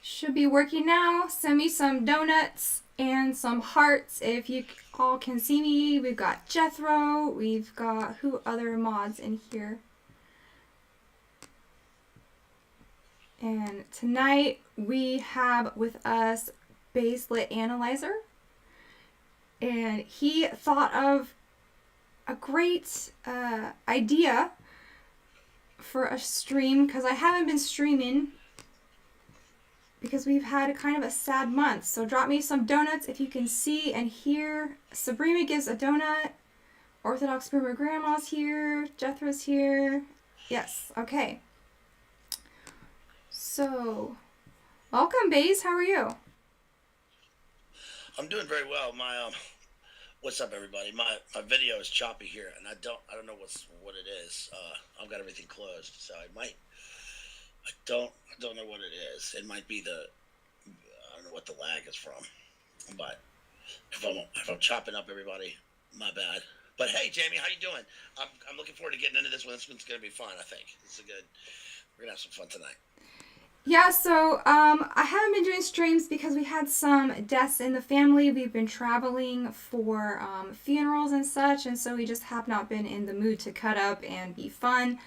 Should be working now. Send me some donuts and some hearts if you all can see me. We've got Jethro. We've got who other mods in here. And tonight we have with us Bazed Lit Analyzer. And he thought of a great idea for a stream because I haven't been streaming because we've had a kind of a sad month. So drop me some donuts if you can see and hear. Sabrina gives a donut. Orthodox Boomer Grandma's here. Jethro's here. Yes, okay. So, welcome, Baze. How are you? I'm doing very well. What's up, everybody? My video is choppy here, and I don't know what it is. I've got everything closed, so I don't know what it is. It might be I don't know what the lag is from, but if I'm chopping up everybody, my bad. But hey, Jamie, how you doing? I'm looking forward to getting into this one. This one's gonna be fun. I think it's a good. We're gonna have some fun tonight. Yeah, so I haven't been doing streams because we had some deaths in the family. We've been traveling for funerals and such, and so we just have not been in the mood to cut up and be fun.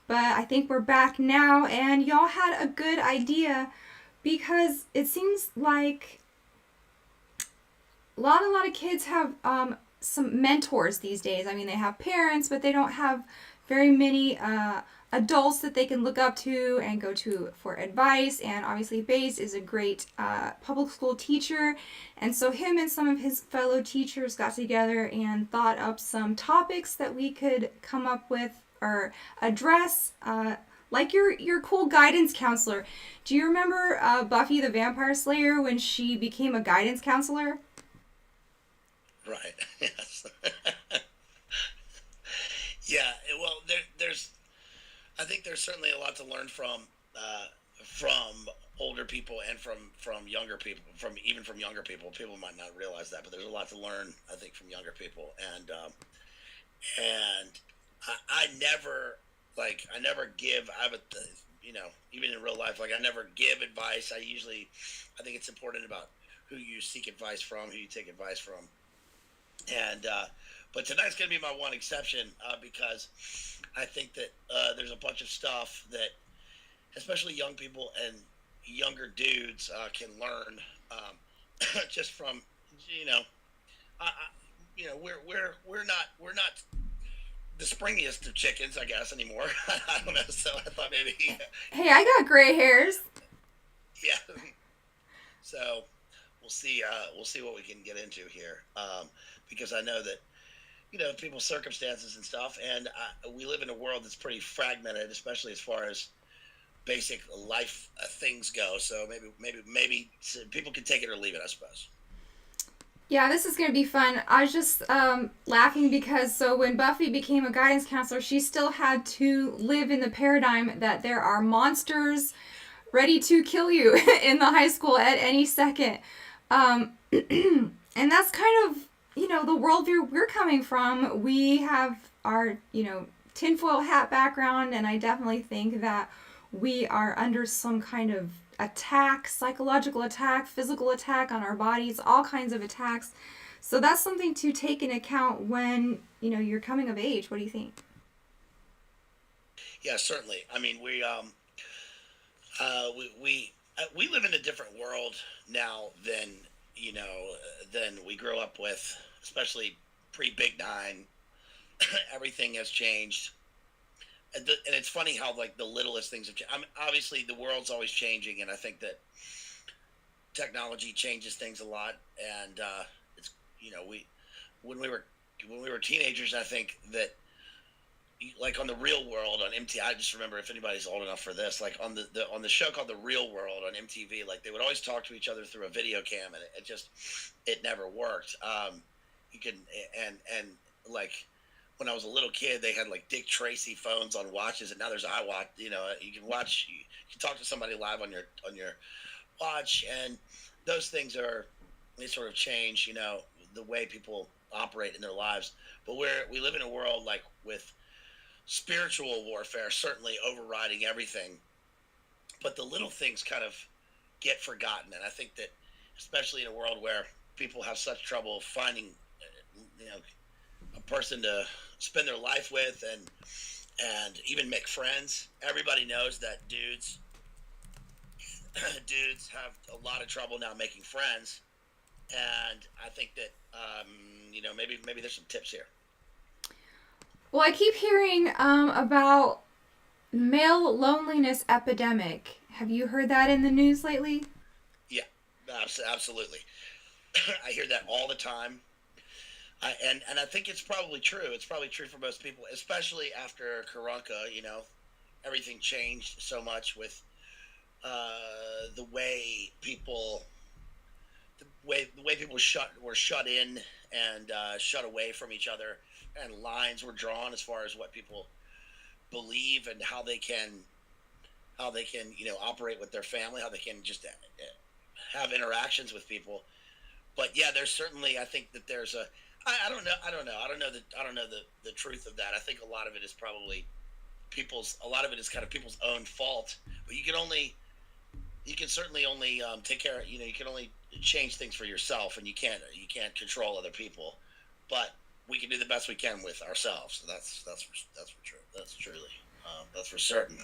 But I think we're back now, and y'all had a good idea because it seems like a lot of kids have some mentors these days. I mean, they have parents, but they don't have very many adults that they can look up to and go to for advice. And obviously, Baze is a great public school teacher, and so him and some of his fellow teachers got together and thought up some topics that we could come up with or address. Like your cool guidance counselor. Do you remember Buffy the Vampire Slayer when she became a guidance counselor? Right. Yes. Yeah. Well, there's I think there's certainly a lot to learn from older people and from younger people, from younger people. People might not realize that, but there's a lot to learn. I think from younger people, and I never I never give. I have a even in real life, like I never give advice. I think it's important about who you seek advice from, who you take advice from, and but tonight's going to be my one exception because I think that there's a bunch of stuff that, especially young people and younger dudes, can learn just from you know, I, we're not the springiest of chickens, I guess, anymore. I don't know, so I thought maybe Hey, I got gray hairs. yeah. So we'll see what we can get into here because I know that people's circumstances and stuff, and we live in a world that's pretty fragmented, especially as far as basic life things go. So maybe people can take it or leave it, I suppose. Yeah, this is going to be fun. I was just laughing because so when Buffy became a guidance counselor, she still had to live in the paradigm that there are monsters ready to kill you in the high school at any second. And that's kind of, the worldview we're coming from. We have our, tinfoil hat background, and I definitely think that we are under some kind of attack, psychological attack, physical attack on our bodies, all kinds of attacks. So that's something to take into account when, you're coming of age. What do you think? Yeah, certainly. I mean, we live in a different world now than we grew up with, especially pre Big Nine. Everything has changed, and it's funny how like the littlest things have changed. I mean, obviously, the world's always changing, and I think that technology changes things a lot. And it's we when we were teenagers, I think that like on the Real World on MTV. I just remember, if anybody's old enough for this, like on the show called The Real World on MTV, like they would always talk to each other through a video cam, and it never worked. You can and like when I was a little kid, they had like Dick Tracy phones on watches, and now there's iWatch. You can talk to somebody live on your watch, and those things they sort of change, the way people operate in their lives. But we live in a world like with spiritual warfare certainly overriding everything, but the little things kind of get forgotten. And I think that, especially in a world where people have such trouble finding, you know, a person to spend their life with and even make friends. Everybody knows that dudes have a lot of trouble now making friends, and I think that maybe there's some tips here. Well, I keep hearing about male loneliness epidemic. Have you heard that in the news lately? Yeah, absolutely. I hear that all the time. And I think it's probably true. It's probably true for most people, especially after Karunka. Everything changed so much with the way people the way people were shut in and shut away from each other, and lines were drawn as far as what people believe and how they can operate with their family, how they can just have interactions with people. But yeah, there's certainly, I think that there's I don't know the truth of that. I think a lot of it is probably a lot of it is kind of people's own fault. But you can certainly only take care of, you can only change things for yourself, and you can't control other people. But we can do the best we can with ourselves. So that's for true. That's for certain.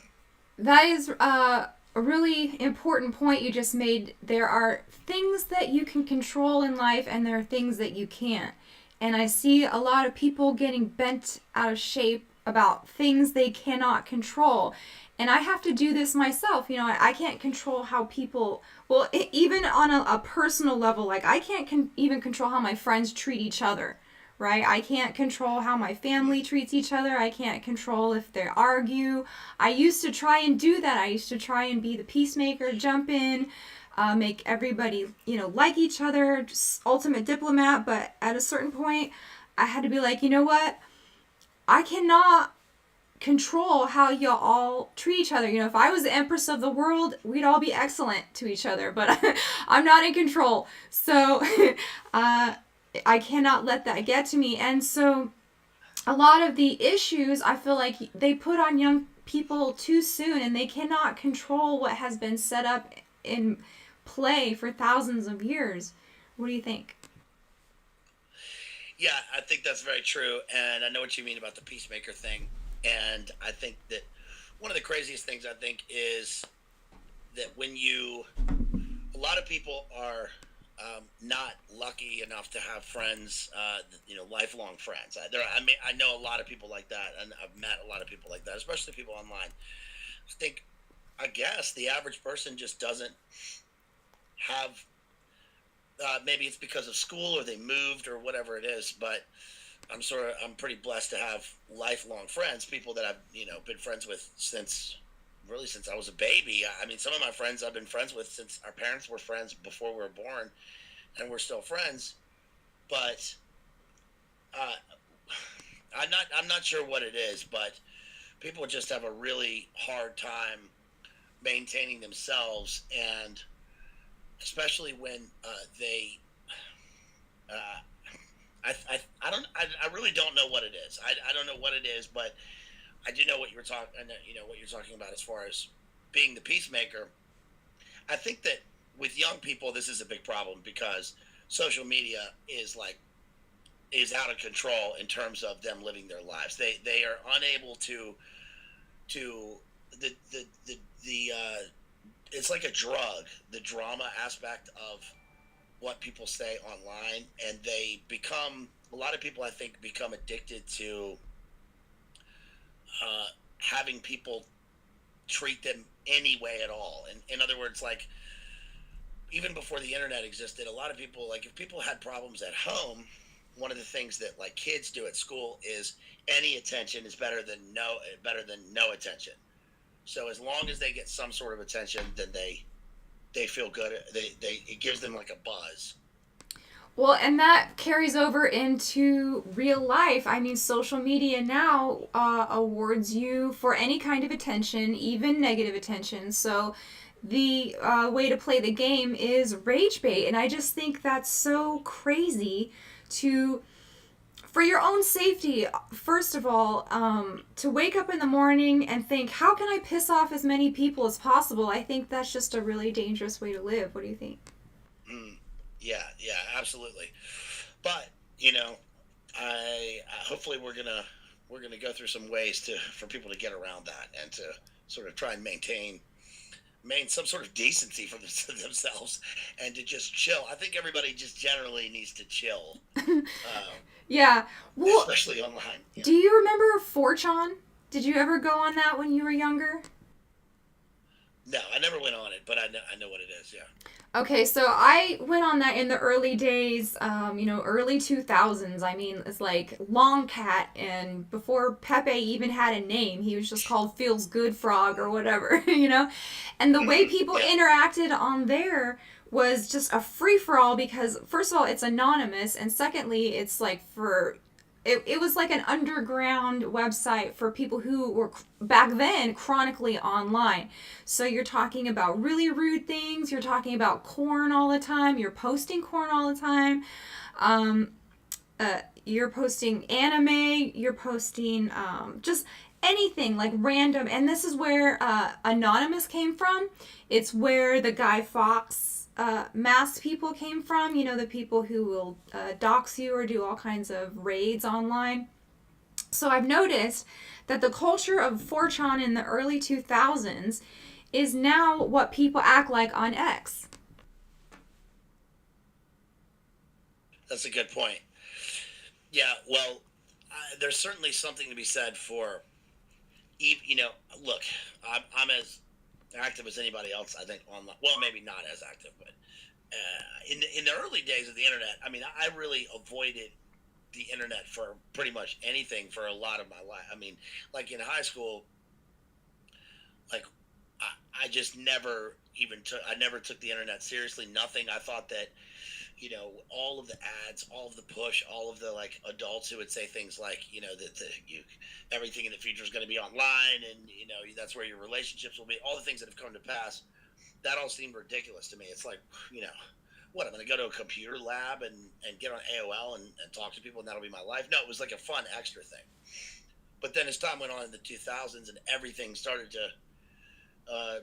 That is a really important point you just made. There are things that you can control in life, and there are things that you can't. And I see a lot of people getting bent out of shape about things they cannot control. And I have to do this myself. I can't control how people, well, even on a personal level, like I can't even control how my friends treat each other, right? I can't control how my family treats each other. I can't control if they argue. I used to try and do that. I used to try and be the peacemaker, jump in, make everybody, like each other, just ultimate diplomat. But at a certain point, I had to be like, you know what? I cannot control how y'all all treat each other. If I was the empress of the world, we'd all be excellent to each other, but I'm not in control. So I cannot let that get to me. And so a lot of the issues, I feel like they put on young people too soon, and they cannot control what has been set up in play for thousands of years. What do you think? Yeah, I think that's very true, and I know what you mean about the peacemaker thing. And I think that one of the craziest things, I think, is that a lot of people are not lucky enough to have friends, lifelong friends. I know a lot of people like that, and I've met a lot of people like that, especially people online. I guess the average person just doesn't have. Maybe it's because of school, or they moved, or whatever it is, but I'm pretty blessed to have lifelong friends, people that I've been friends with since I was a baby. I mean, some of my friends I've been friends with since our parents were friends before we were born, and we're still friends. But uh, I'm not sure what it is, but people just have a really hard time maintaining themselves, and especially when they. Uh, I really don't know what it is. I don't know what it is, but I do know what you're talking. What you're talking about as far as being the peacemaker. I think that with young people, this is a big problem because social media is out of control in terms of them living their lives. They are unable to the it's like a drug. The drama aspect of what people say online, and a lot of people, I think, become addicted to having people treat them any way at all. And in other words, like, even before the internet existed, a lot of people, like, if people had problems at home, one of the things that, like, kids do at school is any attention is better than no attention. So as long as they get some sort of attention, then they feel good. It gives them like a buzz. Well, and that carries over into real life. I mean, social media now awards you for any kind of attention, even negative attention. So the way to play the game is rage bait. And I just think that's so crazy to For your own safety, first of all, to wake up in the morning and think, how can I piss off as many people as possible? I think that's just a really dangerous way to live. What do you think? Mm, yeah, yeah, absolutely. But hopefully we're gonna go through some ways to for people to get around that and to sort of try and maintain some sort of decency for themselves and to just chill. I think everybody just generally needs to chill, um, Yeah. Well, especially online. do you remember 4chan? Did you ever go on that when you were younger? No, I never went on it, but I know what it is. Yeah. Okay, so I went on that in the early days, early 2000s. I mean, it's like Long Cat, and before Pepe even had a name, he was just called Feels Good Frog or whatever, you know? And the way people Yeah. interacted on there was just a free for all because, first of all, it's anonymous, and secondly, it's like it was like an underground website for people who were back then chronically online. So you're talking about really rude things, you're talking about corn all the time, you're posting corn all the time. Um, you're posting anime, you're posting just anything like random. And this is where Anonymous came from. It's where the Guy Fawkes mass people came from. You know, the people who will dox you or do all kinds of raids online. So I've noticed that the culture of 4chan in the early 2000s is now what people act like on X. That's a good point. Yeah. Well, there's certainly something to be said for look, I'm as active as anybody else. I think online. Well, maybe not as active, but in the early days of the internet, I mean, I really avoided the internet for pretty much anything for a lot of my life. I mean, like in high school, like I just never even took I never took the internet seriously. Nothing. I thought that all of the ads, all of the push, all of the like adults who would say things like that everything in the future is going to be online, and that's where your relationships will be. All the things that have come to pass, that all seemed ridiculous to me. It's like what, I'm going to go to a computer lab and get on AOL and talk to people and that'll be my life. No, it was like a fun extra thing. But then as time went on in the 2000s and everything started to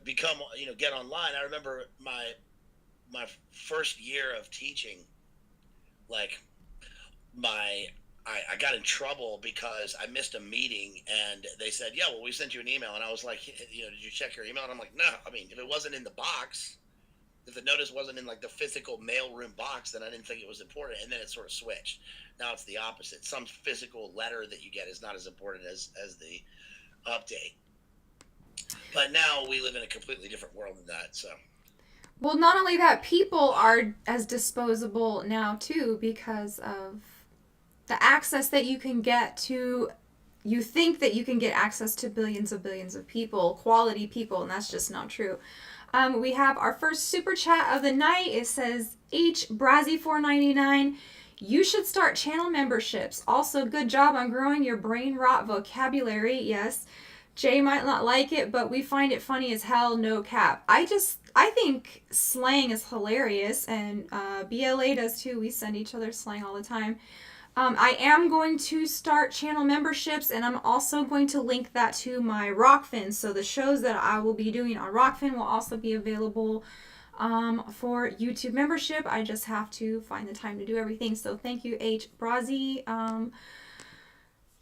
become get online, I remember my first year of teaching, like my I got in trouble because I missed a meeting and they said, yeah, well, we sent you an email. And I was like, did you check your email? And I'm like, no, I mean, if it wasn't in the box, if the notice wasn't in like the physical mailroom box, then I didn't think it was important. And then it sort of switched. Now it's the opposite. Some physical letter that you get is not as important as the update. But now we live in a completely different world than that. So Well, not only that, people are as disposable now too because of the access that you can get to. You think that you can get access to billions of people, quality people, and that's just not true. We have our first super chat of the night. It says H Brazzy 499. You should start channel memberships. Also, good job on growing your brain rot vocabulary. Yes, Jay might not like it, but we find it funny as hell. No cap. I think slang is hilarious, and BLA does too. We send each other slang all the time. I am going to start channel memberships, and I'm also going to link that to my Rockfin. So the shows that I will be doing on Rockfin will also be available for YouTube membership. I just have to find the time to do everything. So thank you, H. Brazzy.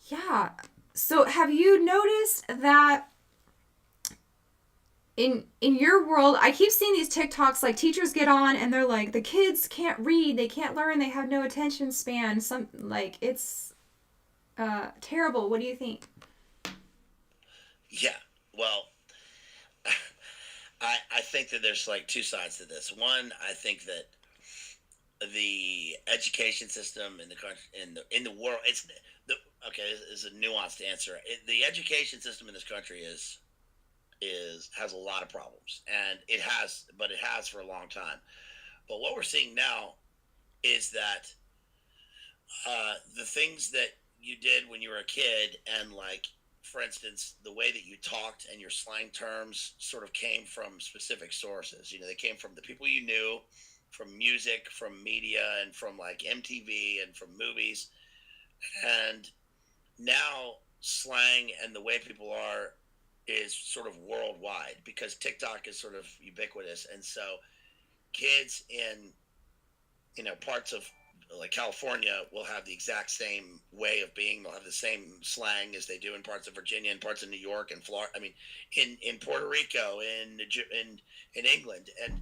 Yeah. So have you noticed that in your world, I keep seeing these TikToks like teachers get on and they're like, the kids can't read, they can't learn, they have no attention span. Some like it's terrible. What do you think? yeah, well, I think that there's like two sides to this. One, I think that the education system in the country in the world, it's the okay, this is a nuanced answer. The education system in this country is has a lot of problems, and it has for a long time. But what we're seeing now is that the things that you did when you were a kid, and like for instance, the way that you talked and your slang terms sort of came from specific sources. They came from the people you knew, from music, from media, and from like MTV and from movies. And now slang and the way people are is sort of worldwide because TikTok is sort of ubiquitous, and so kids in parts of like California will have the exact same way of being. They'll have the same slang as they do in parts of Virginia and parts of New York and Florida. I mean, in Puerto Rico, in England, and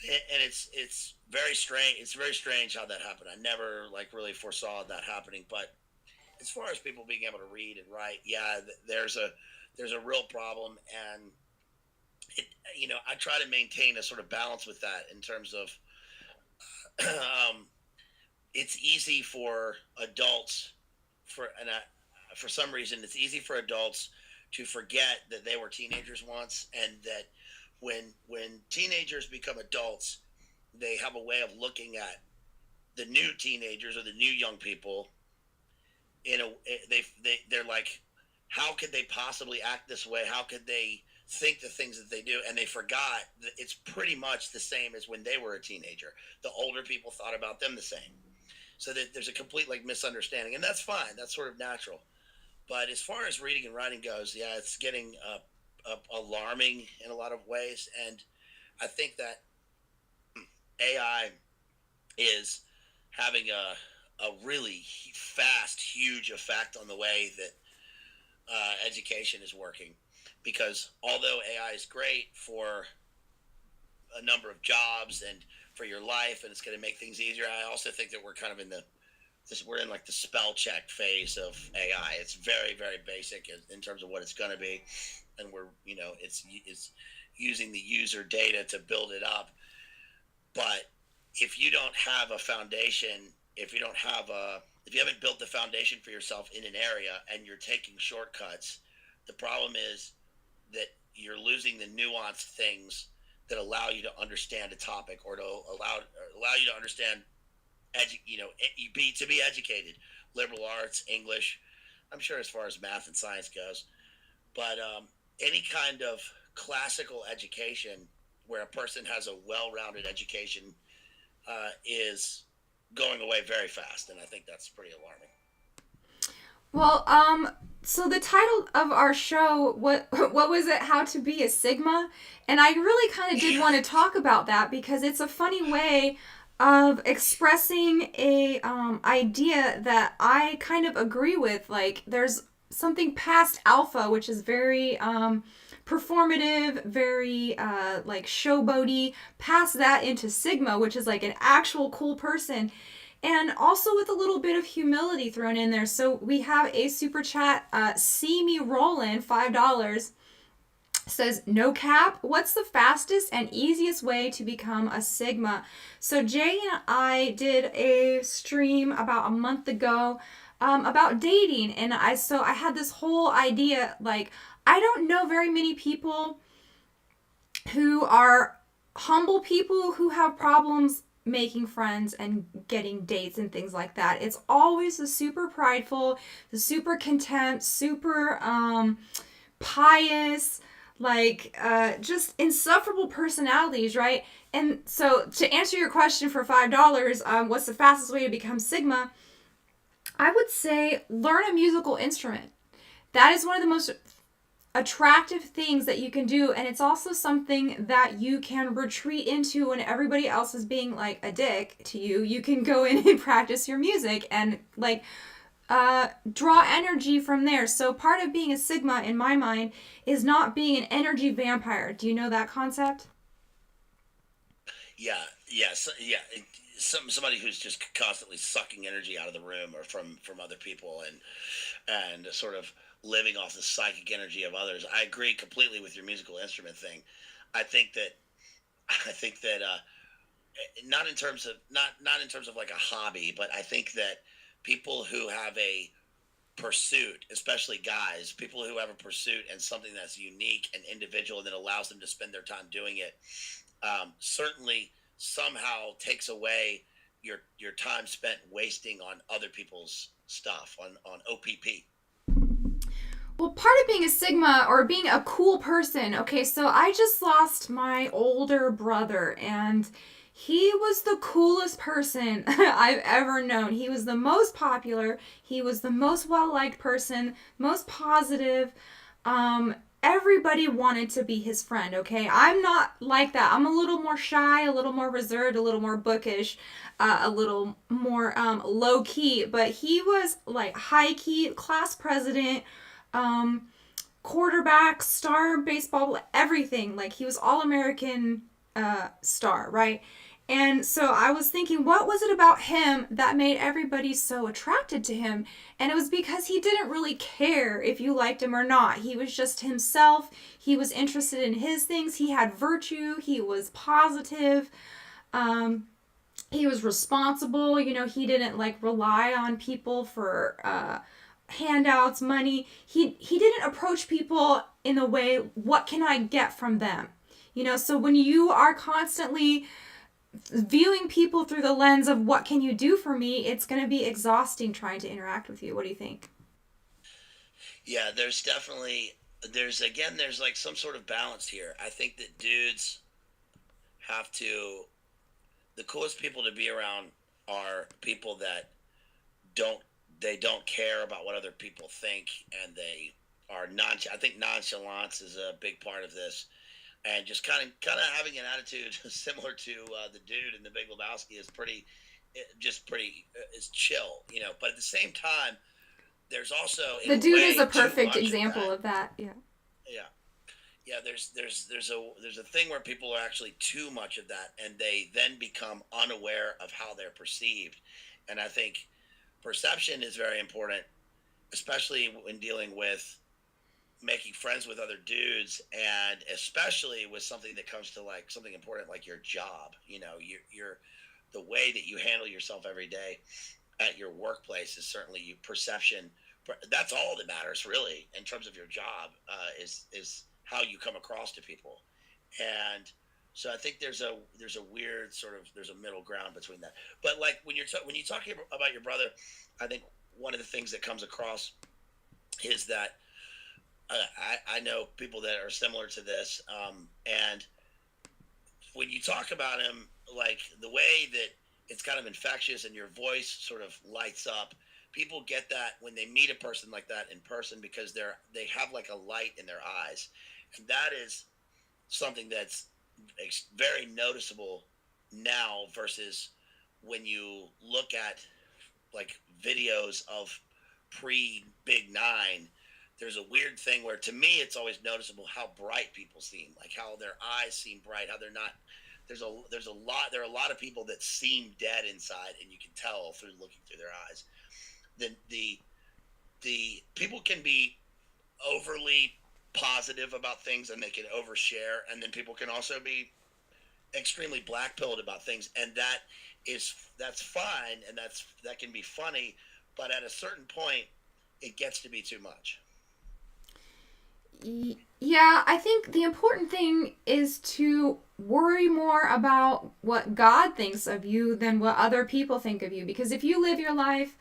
it's very strange. It's very strange how that happened. I never like really foresaw that happening. But as far as people being able to read and write, yeah, there's a real problem, and it, I try to maintain a sort of balance with that in terms of um, it's easy for adults for some reason it's easy for adults to forget that they were teenagers once, and that when teenagers become adults, they have a way of looking at the new teenagers or the new young people in a they're like, how could they possibly act this way? How could they think the things that they do? And they forgot that it's pretty much the same as when they were a teenager. The older people thought about them the same, so that there's a complete like misunderstanding, and that's fine. That's sort of natural. But as far as reading and writing goes, yeah, it's getting alarming in a lot of ways, and I think that AI is having a really fast, huge effect on the way that education is working. Because although AI is great for a number of jobs and for your life, and it's going to make things easier, I also think that we're kind of in we're in like the spell check phase of AI. It's very, very basic in terms of what it's going to be, and we're it's using the user data to build it up. But if you don't have a foundation, if you haven't built the foundation for yourself in an area and you're taking shortcuts, the problem is that you're losing the nuanced things that allow you to understand a topic, or to allow you to understand to be educated, liberal arts, English. I'm sure as far as math and science goes, but any kind of classical education where a person has a well-rounded education is going away very fast, and I think that's pretty alarming. Well, so the title of our show, what was it? How to be a Sigma, and I really kind of did want to talk about that because it's a funny way of expressing a idea that I kind of agree with. Like, there's something past alpha, which is very performative, very like showboaty. Past that into Sigma, which is like an actual cool person, and also with a little bit of humility thrown in there. So we have a super chat. See me rolling, $5. Says, no cap, what's the fastest and easiest way to become a Sigma? So Jay and I did a stream about a month ago about dating, and I had this whole idea, like, I don't know very many people who are humble people who have problems making friends and getting dates and things like that. It's always the super prideful, the super contempt, super pious, like just insufferable personalities, right? And so to answer your question for $5, what's the fastest way to become Sigma? I would say learn a musical instrument. That is one of the most attractive things that you can do, and it's also something that you can retreat into when everybody else is being like a dick to you. You can go in and practice your music and like draw energy from there. So part of being a Sigma in my mind is not being an energy vampire. Do you know that concept? Yeah, yeah. Somebody who's just constantly sucking energy out of the room or from other people, and sort of living off the psychic energy of others. I agree completely with your musical instrument thing. I think that I think that not in terms of not in terms of like a hobby, but I think that people who have a pursuit, especially guys, people who have a pursuit and something that's unique and individual and that allows them to spend their time doing it, certainly somehow takes away your time spent wasting on other people's stuff on OPP. Well, part of being a Sigma or being a cool person, okay, so I just lost my older brother, and He was the coolest person I've ever known. He was the most popular. He was the most well liked person, most positive. Everybody wanted to be his friend, okay? I'm not like that. I'm a little more shy, a little more reserved, a little more bookish, a little more low key. But he was like high key, class president, um, quarterback, star baseball, everything. Like he was all American star, right? And so I was thinking, what was it about him that made everybody so attracted to him? And it was because he didn't really care if you liked him or not. He was just himself. He was interested in his things. He had virtue. He was positive. Um, he was responsible. You know, he didn't like rely on people for handouts, money. He didn't approach people in a way, what can I get from them? You know, so when you are constantly viewing people through the lens of what can you do for me, it's going to be exhausting trying to interact with you. What do you think? Yeah, there's definitely there's like some sort of balance here. I think that dudes have to the coolest people to be around are people that don't they don't care about what other people think, and they are non I think nonchalance is a big part of this, and just kind of having an attitude similar to the dude in the Big Lebowski is pretty just pretty is chill, you know, but at the same time there's also in The a dude is a way too perfect much of example that. of that. Yeah. Yeah, yeah, there's a thing where people are actually too much of that, and they then become unaware of how they're perceived. And I think perception is very important, especially when dealing with making friends with other dudes, and especially with something that comes to like something important like your job. You know, your the way that you handle yourself every day at your workplace is certainly you perception. That's all that matters really in terms of your job, is how you come across to people. And so I think there's a weird sort of there's a middle ground between that. But like when you talking about your brother, I think one of the things that comes across is that I know people that are similar to this, and when you talk about him, like the way that it's kind of infectious and your voice sort of lights up. People get that when they meet a person like that in person because they have like a light in their eyes, and that is something that's very noticeable now versus when you look at like videos of pre Big Nine. There's a weird thing where to me it's always noticeable how bright people seem, like how their eyes seem bright, how they're not. There are a lot of people that seem dead inside, and you can tell through looking through their eyes. The the people can be overly positive about things and they can overshare, and then people can also be extremely black pilled about things, and that's fine, and that can be funny, but at a certain point it gets to be too much. Yeah, I think the important thing is to worry more about what God thinks of you than what other people think of you. Because if you live your life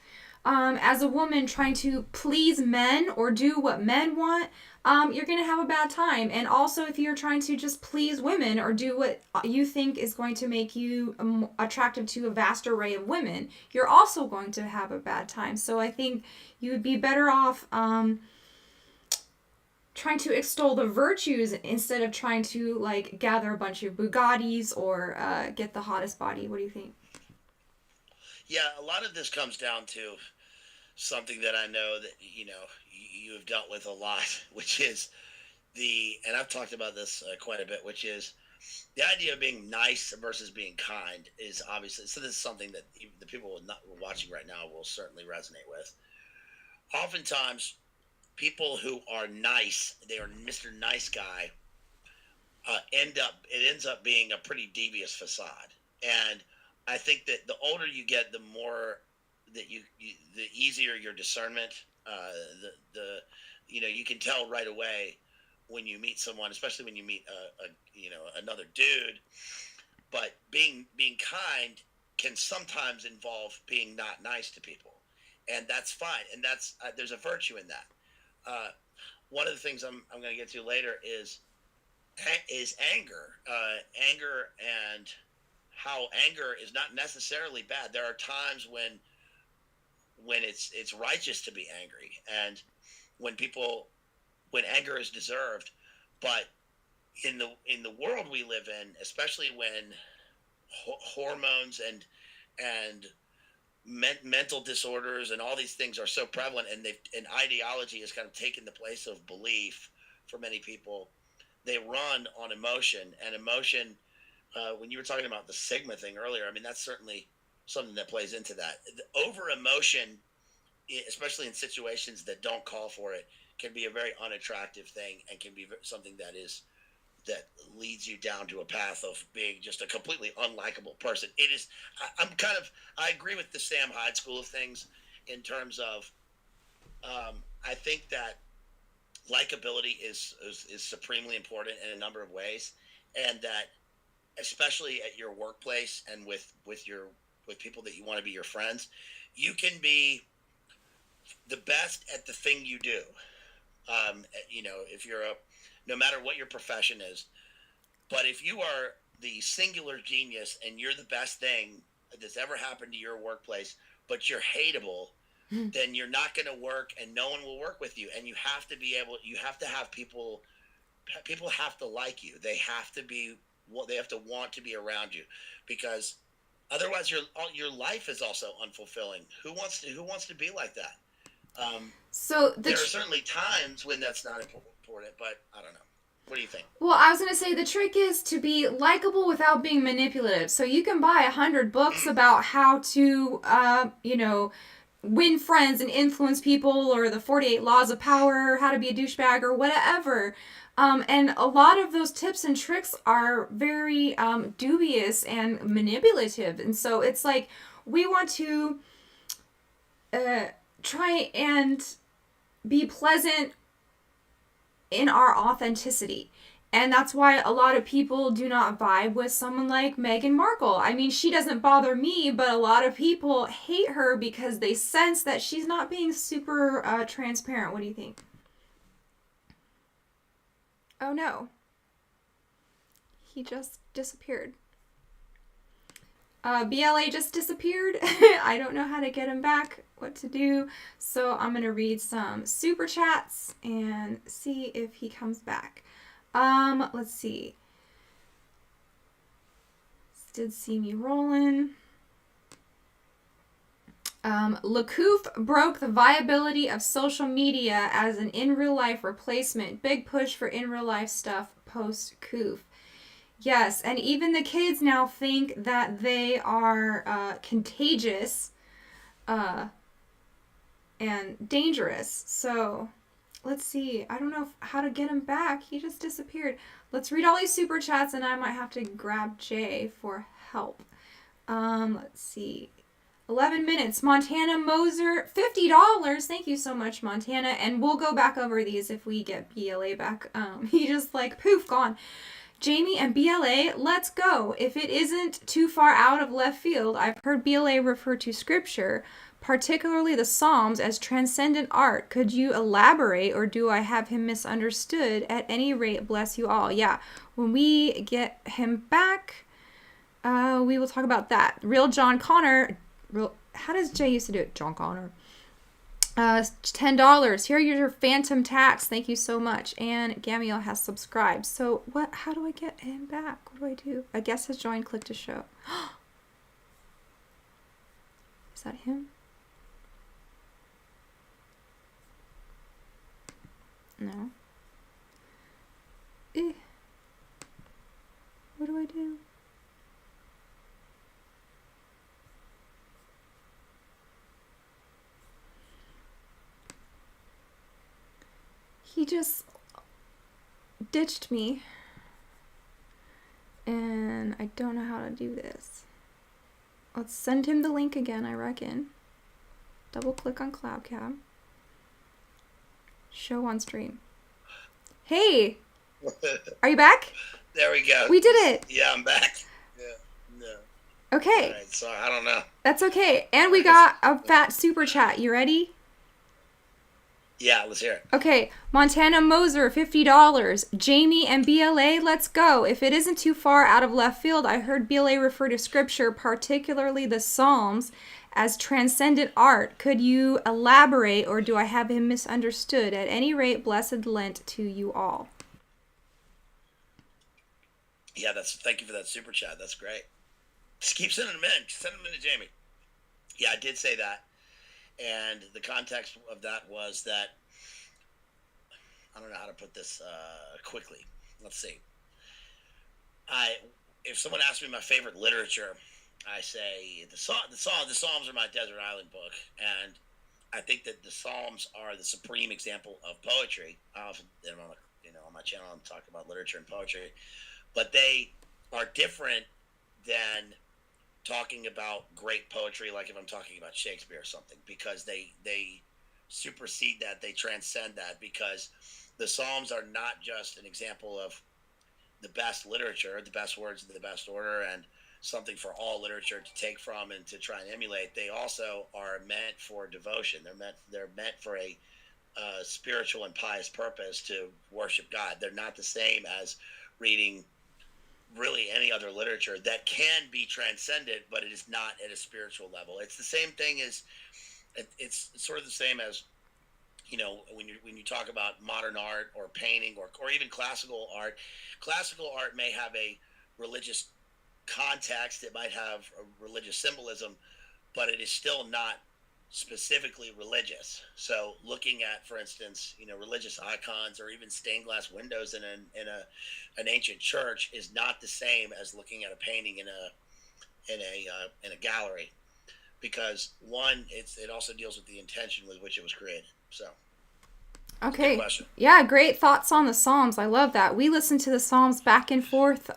as a woman trying to please men or do what men want, you're going to have a bad time. And also, if you're trying to just please women or do what you think is going to make you attractive to a vast array of women, you're also going to have a bad time. So I think you would be better off. Trying to extol the virtues instead of trying to like gather a bunch of Bugattis or get the hottest body. What do you think? Yeah, a lot of this comes down to something that I know that you have dealt with a lot, which is and I've talked about this quite a bit, which is the idea of being nice versus being kind is obviously so. This is something that the people not watching right now will certainly resonate with. Oftentimes, people who are nice, they are Mr. Nice Guy, ends up being a pretty devious facade. And I think that the older you get, the more that the easier your discernment. The you can tell right away when you meet someone, especially when you meet another dude. But being kind can sometimes involve being not nice to people, and that's fine. And that's there's a virtue in that. Uh, One of the things I'm going to get to later is anger, anger and how anger is not necessarily bad. There are times when it's righteous to be angry, and when people when anger is deserved. But in the world we live in, especially when hormones and mental disorders and all these things are so prevalent, and ideology has kind of taken the place of belief for many people. They run on emotion, and emotion. When you were talking about the Sigma thing earlier, I mean that's certainly something that plays into that. The over emotion, especially in situations that don't call for it, can be a very unattractive thing, and can be something that leads you down to a path of being just a completely unlikable person. It is. I agree with the Sam Hyde school of things in terms of. I think that likability is supremely important in a number of ways, and that especially at your workplace and with people that you want to be your friends, you can be the best at the thing you do. If you're no matter what your profession is, but if you are the singular genius and you're the best thing that's ever happened to your workplace, but you're hateable, then you're not going to work, and no one will work with you. And you have to you have to have people have to like you. They have to they have to want to be around you, because otherwise your life is also unfulfilling. Who wants to be like that? There are certainly times when that's not important, but I don't know. What do you think? Well, I was going to say the trick is to be likable without being manipulative. So you can buy 100 books about how to, win friends and influence people, or the 48 laws of power, how to be a douchebag, or whatever. And a lot of those tips and tricks are very dubious and manipulative. And so it's like we want to try and be pleasant in our authenticity. And that's why a lot of people do not vibe with someone like Meghan Markle. I mean, she doesn't bother me, but a lot of people hate her because they sense that she's not being super transparent. What do you think? Oh no. He just disappeared. BLA just disappeared. I don't know how to get him back, what to do. So I'm going to read some super chats and see if he comes back. Let's see. Did see me rolling. LaCouf broke the viability of social media as an in real life replacement. Big push for in real life stuff post Coof. Yes, and even the kids now think that they are contagious and dangerous. So let's see. I don't know how to get him back. He just disappeared. Let's read all these super chats, and I might have to grab Jay for help. Let's see. 11 minutes. Montana Moser, $50. Thank you so much, Montana. And we'll go back over these if we get BLA back. He just poof, gone. Jamie and BLA, let's go. If it isn't too far out of left field, I've heard BLA refer to scripture, particularly the Psalms, as transcendent art. Could you elaborate, or do I have him misunderstood? At any rate, bless you all. Yeah, when we get him back, we will talk about that. Real John Connor, how does Jay used to do it? John Connor. $10. Here are your phantom tax. Thank you so much. And Gamiel has subscribed. So how do I get him back? What do I do? I guess has joined, click to show. Is that him? No. What do I do? He just ditched me, and I don't know how to do this. Let's send him the link again, I reckon. Double click on CloudCam. Show on stream. Hey! Are you back? There we go. We did it! Yeah, I'm back. Yeah. No. Okay. All right, so I don't know. That's okay. And we got a fat super chat. You ready? Yeah, let's hear it. Okay, Montana Moser, $50. Jamie and BLA, let's go. If it isn't too far out of left field, I heard BLA refer to scripture, particularly the Psalms, as transcendent art. Could you elaborate, or do I have him misunderstood? At any rate, blessed Lent to you all. Yeah, that's thank you for that super chat. That's great. Just keep sending them in. Send them in to Jamie. Yeah, I did say that, and the context of that was that I don't know how to put this quickly. Let's see. I if someone asks me my favorite literature, I say the Psalms are my desert island book, and I think that the Psalms are the supreme example of poetry. I often, on my channel, I'm talking about literature and poetry, but they are different than talking about great poetry, like if I'm talking about Shakespeare or something, because they supersede that, they transcend that, because the Psalms are not just an example of the best literature, the best words in the best order, and something for all literature to take from and to try and emulate. They also are meant for devotion. They're meant for a spiritual and pious purpose to worship God. They're not the same as reading really any other literature that can be transcendent, but it is not at a spiritual level. It's the same thing as it's sort of the same as when you talk about modern art or painting or even classical art may have a religious context, it might have a religious symbolism, but it is still not specifically religious. So looking at, for instance, religious icons or even stained glass windows in an ancient church is not the same as looking at a painting in a gallery, because one, it also deals with the intention with which it was created. So good Okay. question. Yeah, great thoughts on the Psalms. I love that. We listen to the Psalms back and forth.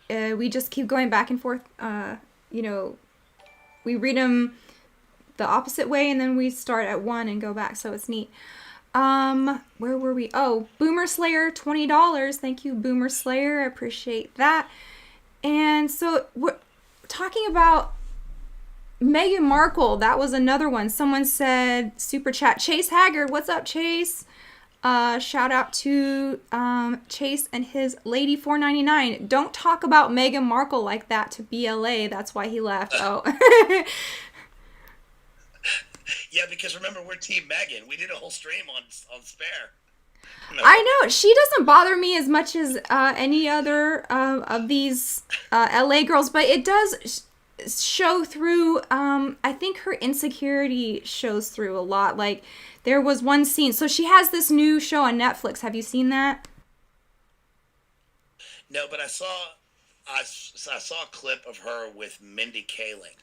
We just keep going back and forth. You know, we read them the opposite way, and then we start at one and go back. So it's neat. Where were we? Oh, Boomer Slayer, $20. Thank you, Boomer Slayer. I appreciate that. And so we're talking about Meghan Markle. That was another one. Someone said super chat. Chase Haggard, what's up, Chase? Shout out to Chase and his lady 499. Don't talk about Meghan Markle like that to BLA. That's why he left. Oh. Yeah, because remember, we're Team Megan. We did a whole stream on Spare. No. I know she doesn't bother me as much as any other of these LA girls, but it does show through. I think her insecurity shows through a lot. Like there was one scene. So she has this new show on Netflix. Have you seen that? No, but I saw a clip of her with Mindy Kaling,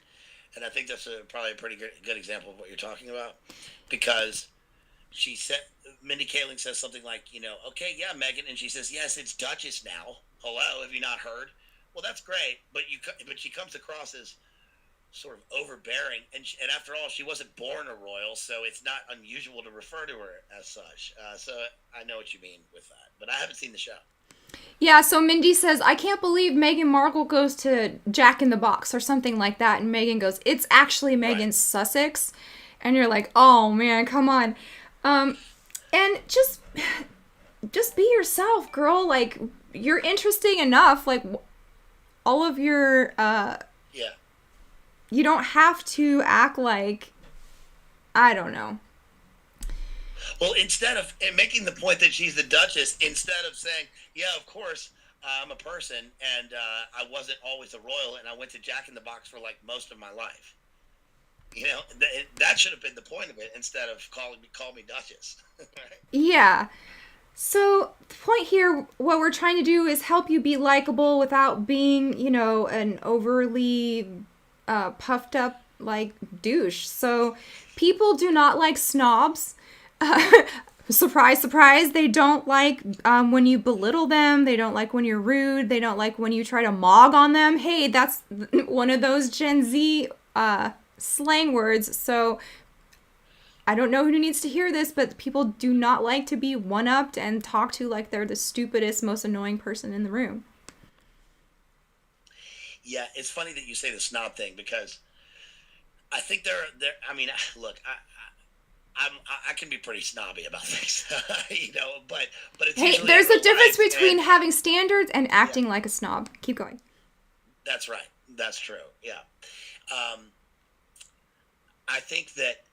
and I think that's probably a pretty good example of what you're talking about, because she said Mindy Kaling says something like, okay, yeah, Megan, and she says, yes, it's Duchess now. Hello, have you not heard? Well, that's great, but she comes across as sort of overbearing, and after all, she wasn't born a royal, so it's not unusual to refer to her as such. So I know what you mean with that, but I haven't seen the show. Yeah, so Mindy says, I can't believe Meghan Markle goes to Jack in the Box or something like that. And Meghan goes, it's actually Meghan Right. Sussex. And you're like, oh man, come on. And just be yourself, girl. Like, you're interesting enough. Like, all of your, Yeah. you don't have to act like, I don't know. Well, instead of making the point that she's the Duchess, instead of saying, "Yeah, of course, I'm a person, and I wasn't always a royal, and I went to Jack in the Box for like most of my life," that should have been the point of it, instead of call me Duchess. Right? Yeah. So the point here, what we're trying to do is help you be likable without being, an overly puffed up like douche. So people do not like snobs. Surprise, surprise. They don't like when you belittle them. They don't like when you're rude. They don't like when you try to mog on them. Hey, that's one of those Gen Z slang words. So I don't know who needs to hear this, but people do not like to be one-upped and talked to like they're the stupidest, most annoying person in the room. Yeah, it's funny that you say the snob thing, because I think there. I mean, look, I can be pretty snobby about things, but it's Hey, usually in there's a real difference life, between and having standards and yeah, acting like a snob. Keep going. that's right, that's true, yeah. Um, I think that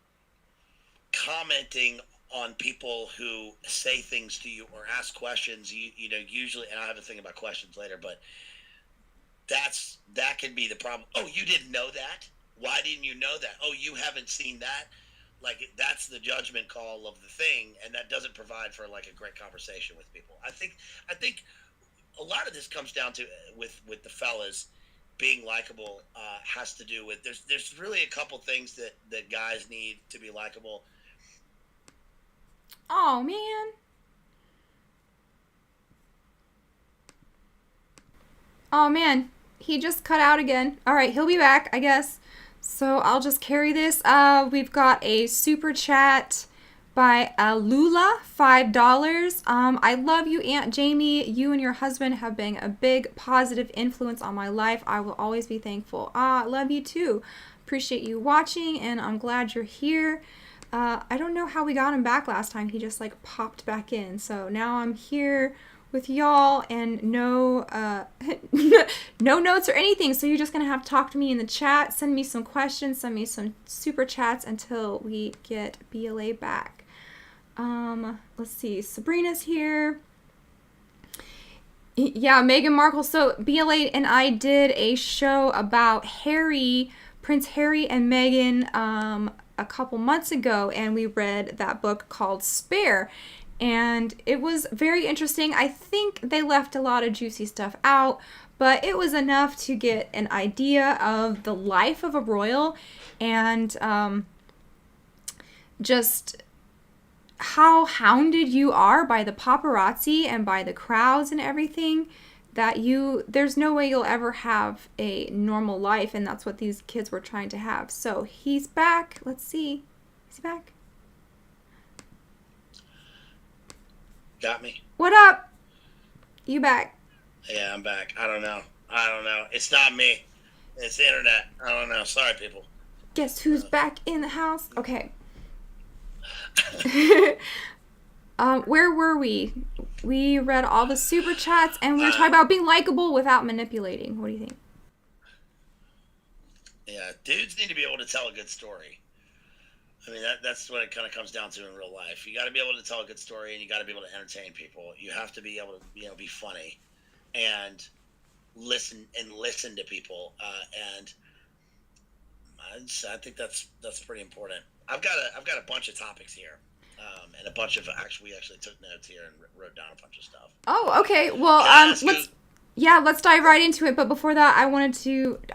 commenting on people who say things to you or ask questions, usually, and I have a thing about questions later, but that can be the problem. Oh, you didn't know that? Why didn't you know that? Oh, you haven't seen that? Like that's the judgment call of the thing, and that doesn't provide for like a great conversation with people. I think a lot of this comes down to with the fellas being likable has to do with there's really a couple things that guys need to be likable. Oh man. Oh man. He just cut out again. All right, he'll be back, I guess. So I'll just carry this. We've got a super chat by Lula, $5. I love you, Aunt Jamie. You and your husband have been a big positive influence on my life. I will always be thankful. I love you too. Appreciate you watching, and I'm glad you're here. I don't know how we got him back last time. He just like popped back in. So now I'm here with y'all and no no notes or anything. So you're just gonna have to talk to me in the chat, send me some questions, send me some super chats until we get BLA back. Let's see. Sabrina's here. Yeah, Meghan Markle. So BLA and I did a show about Prince Harry and Meghan, a couple months ago, and we read that book called Spare. And it was very interesting. I think they left a lot of juicy stuff out, but it was enough to get an idea of the life of a royal and just how hounded you are by the paparazzi and by the crowds and everything, that there's no way you'll ever have a normal life, and that's what these kids were trying to have. So he's back. Let's see. Is he back? Got me. What up? You back? Yeah, I'm back. I don't know. It's not me. It's the internet. I don't know. Sorry, people. Guess who's back in the house? Okay. Where were we? We read all the super chats, and we were talking about being likable without manipulating. What do you think? Yeah, dudes need to be able to tell a good story. I mean, that's what it kind of comes down to in real life. You got to be able to tell a good story, and you got to be able to entertain people. You have to be able to, be funny, and listen to people. And I think that's pretty important. I've got a bunch of topics here, and a bunch of we actually took notes here and wrote down a bunch of stuff. Oh, okay. Well, let's dive right into it. But before that,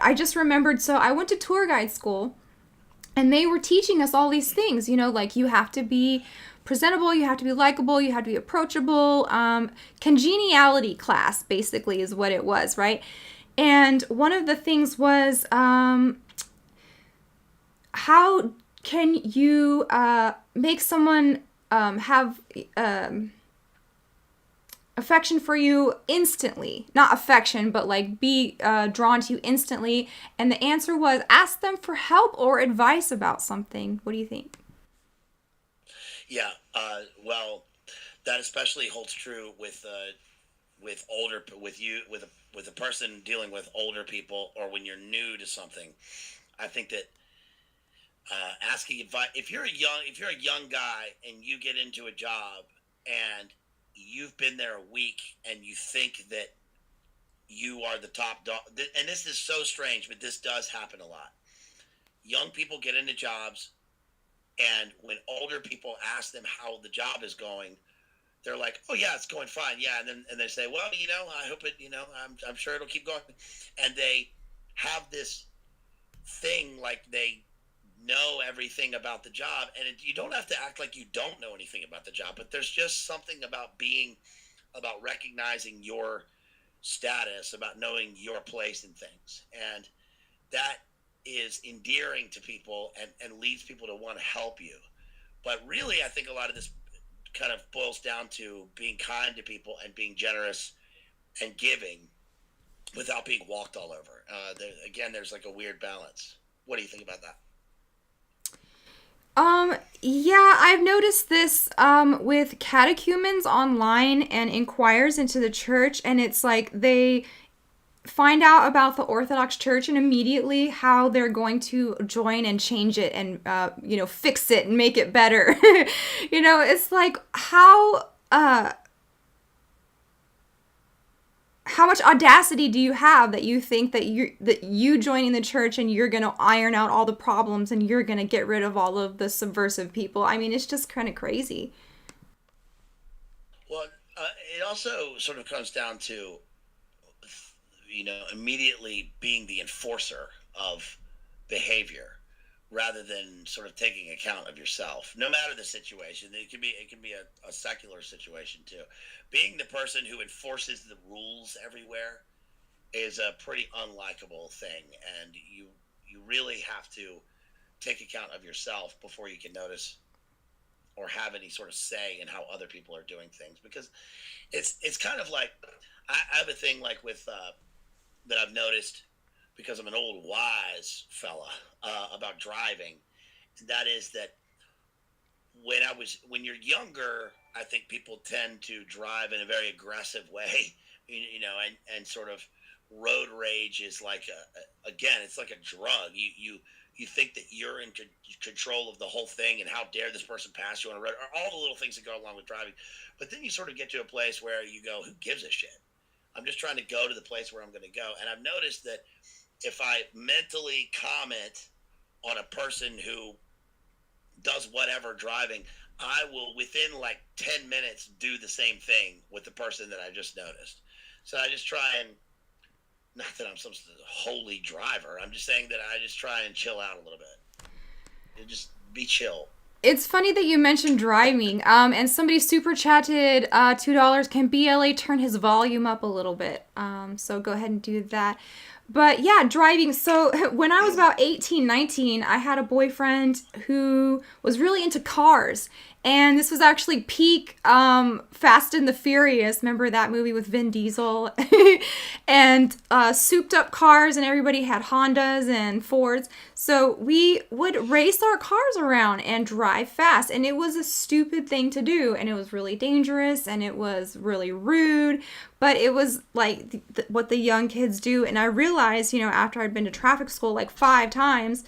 I just remembered. So I went to tour guide school, and they were teaching us all these things. Like you have to be presentable, you have to be likable, you have to be approachable. Congeniality class basically is what it was, right? And one of the things was how can you make someone have affection for you instantly? Not affection, but like be drawn to you instantly. And the answer was ask them for help or advice about something. What do you think? Yeah. Well, that especially holds true with older with a person dealing with older people, or when you're new to something. I think that asking advice, if you're a young guy and you get into a job and you've been there a week and you think that you are the top dog, and this is so strange, but this does happen a lot. Young people get into jobs, and when older people ask them how the job is going, they're like, "Oh yeah, it's going fine." Yeah, and they say, "Well, I hope it. I'm sure it'll keep going," and they have this thing like they know everything about the job, and you don't have to act like you don't know anything about the job, but there's just something about recognizing your status, about knowing your place in things, and that is endearing to people and leads people to want to help you. But really, I think a lot of this kind of boils down to being kind to people and being generous and giving without being walked all over. Again, there's like a weird balance. What do you think about that? Yeah, I've noticed this with catechumens online and inquires into the church, and it's like they find out about the Orthodox Church and immediately how they're going to join and change it and fix it and make it better. It's like how much audacity do you have that you think that you joining the church and you're going to iron out all the problems and you're going to get rid of all of the subversive people? I mean, it's just kind of crazy. Well, it also sort of comes down to, immediately being the enforcer of behavior rather than sort of taking account of yourself, no matter the situation. It can be a secular situation too. Being the person who enforces the rules everywhere is a pretty unlikable thing, and you really have to take account of yourself before you can notice or have any sort of say in how other people are doing things, because it's kind of like I have a thing like with that I've noticed because I'm an old wise fella about driving. That is that when you're younger, I think people tend to drive in a very aggressive way, and sort of road rage is like again, it's like a drug. You think that you're in control of the whole thing, and how dare this person pass you on a road, or all the little things that go along with driving. But then you sort of get to a place where you go, who gives a shit? I'm just trying to go to the place where I'm going to go. And I've noticed that if I mentally comment on a person who does whatever driving, I will within like 10 minutes do the same thing with the person that I just noticed. So I just try and, not that I'm some holy driver, I'm just saying that I just try and chill out a little bit. You just be chill. It's funny that you mentioned driving. And somebody super chatted $2. Can BLA turn his volume up a little bit? So go ahead and do that. But yeah, driving. So when I was about 18, 19, I had a boyfriend who was really into cars. And this was actually peak Fast and the Furious. Remember that movie with Vin Diesel? And souped up cars, and everybody had Hondas and Fords. So we would race our cars around and drive fast. And it was a stupid thing to do. And it was really dangerous, and it was really rude. But it was like what the young kids do. And I realized, after I'd been to traffic school like 5 times,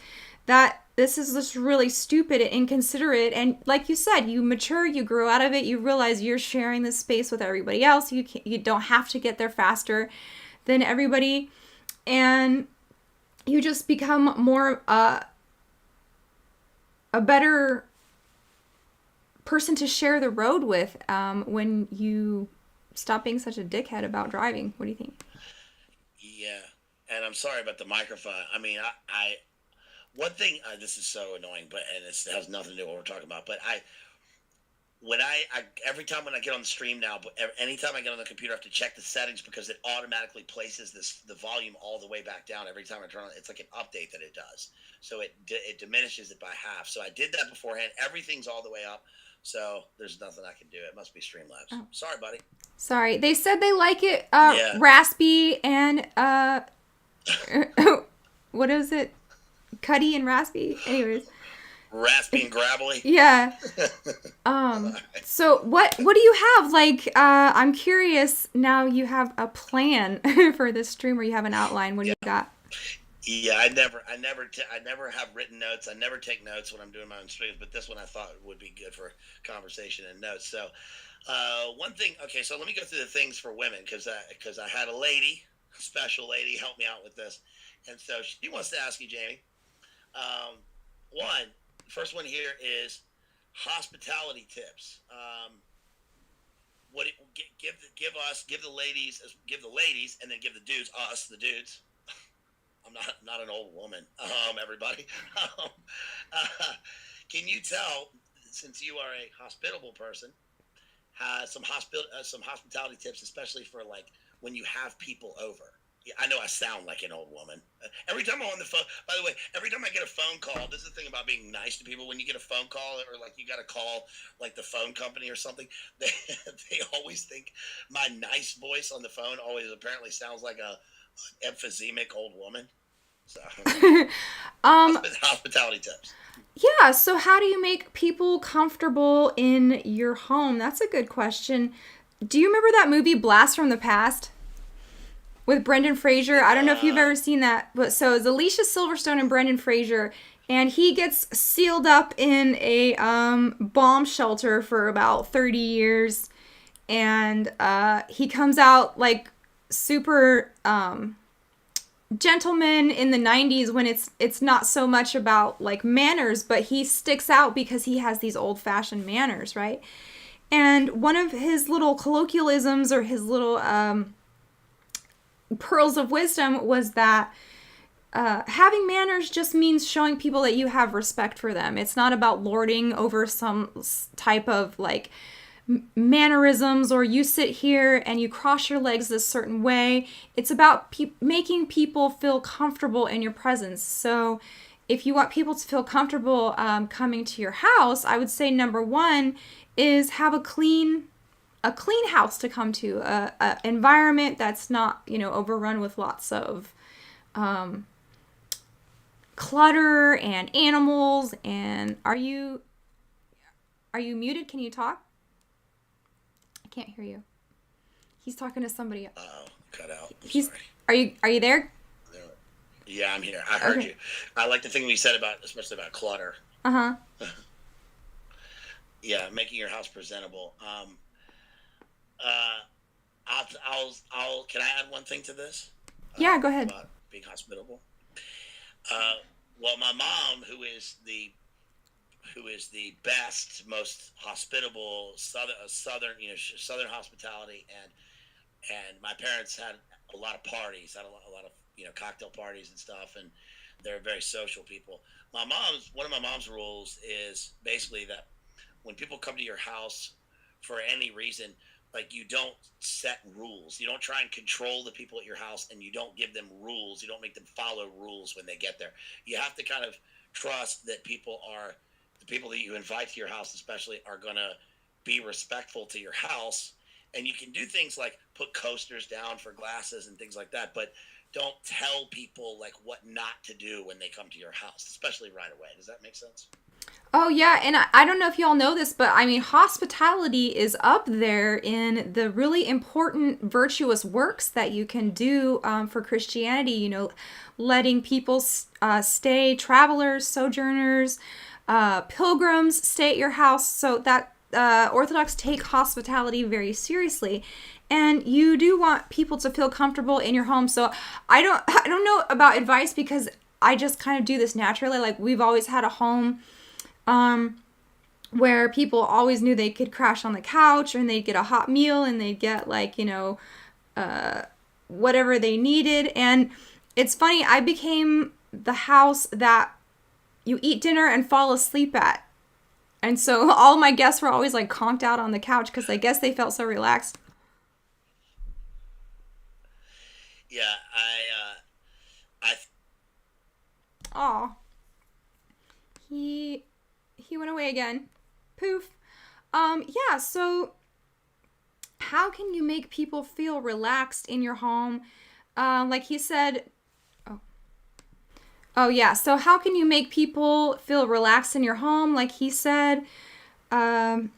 that this is just really stupid and inconsiderate. And like you said, you mature, you grow out of it, you realize you're sharing this space with everybody else. You don't have to get there faster than everybody. And you just become more a better person to share the road with when you stop being such a dickhead about driving. What do you think? Yeah. And I'm sorry about the microphone. I mean, I one thing, this is so annoying, and it has nothing to do with what we're talking about. But every time when I get on the stream now, but anytime I get on the computer, I have to check the settings because it automatically places the volume all the way back down every time I turn on. It's like an update that it does, so it diminishes it by half. So I did that beforehand. Everything's all the way up, so there's nothing I can do. It must be Streamlabs. Oh. Sorry, buddy. Sorry, they said they like it Yeah. raspy and what is it? Cuddy and raspy. Anyways. Raspy and gravelly. Yeah. So what do you have? Like, I'm curious. Now you have a plan for this stream, or you have an outline. What do you got? Yeah, I never have written notes. I never take notes when I'm doing my own streams, but this one I thought would be good for conversation and notes. So, one thing. Okay, so let me go through the things for women because I had a special lady, help me out with this, and so she wants to ask you, Jamie. First one here is hospitality tips. Give the ladies, and then give the dudes, us, the dudes. I'm not an old woman. Everybody. Can you tell, since you are a hospitable person, some hospitality tips, especially for like when you have people over? Yeah, I know I sound like an old woman. Every time I'm on the phone, by the way, every time I get a phone call, this is the thing about being nice to people. When you get a phone call, or like you got to call like the phone company or something, they always think my nice voice on the phone always apparently sounds like a emphysemic old woman. So um, hospitality tips. yeah, so how do you make people comfortable in your home? That's a good question. Do you remember that movie Blast from the Past with Brendan Fraser? I don't know if you've ever seen that, but so it's Alicia Silverstone and Brendan Fraser, and he gets sealed up in a bomb shelter for about 30 years, and he comes out like super gentleman in the 90s when it's not so much about like manners, but he sticks out because he has these old-fashioned manners, right? And one of his little colloquialisms or his little pearls of wisdom was that having manners just means showing people that you have respect for them. It's not about lording over some type of like mannerisms or you sit here and you cross your legs this certain way. It's about making people feel comfortable in your presence. So if you want people to feel comfortable coming to your house, I would say number one is have a clean house to come to, a environment that's not, overrun with lots of clutter and animals. And are you muted? Can you talk? I can't hear you. He's talking to somebody else. Oh, cut out. He's Sorry. Are you there? Yeah, I'm here. I heard Okay. you. I like the thing you said about, especially about clutter. Uh-huh. Yeah, making your house presentable. Uh, Can I add one thing to this? Yeah, go ahead. About being hospitable. Uh, well, my mom, who is the best, most hospitable southern hospitality, and my parents had a lot of parties, had a lot of cocktail parties and stuff, and they're very social people. One of my mom's rules is basically that when people come to your house for any reason, like you don't set rules. You don't try and control the people at your house, and you don't give them rules. You don't make them follow rules when they get there. You have to kind of trust that the people that you invite to your house especially are going to be respectful to your house. And you can do things like put coasters down for glasses and things like that, but don't tell people like what not to do when they come to your house, especially right away. Does that make sense? Oh, yeah, and I don't know if y'all know this, but I mean, hospitality is up there in the really important virtuous works that you can do for Christianity, letting people stay, travelers, sojourners, pilgrims stay at your house, so that Orthodox take hospitality very seriously. And you do want people to feel comfortable in your home. So I don't know about advice because I just kind of do this naturally. Like we've always had a home where people always knew they could crash on the couch and they'd get a hot meal and they'd get like, whatever they needed. And it's funny, I became the house that you eat dinner and fall asleep at. And so all my guests were always like conked out on the couch because I guess they felt so relaxed. Yeah, I Aw. He went away again. Poof. Yeah, so how can you make people feel relaxed in your home? Like he said, oh yeah, so how can you make people feel relaxed in your home? Like he said, I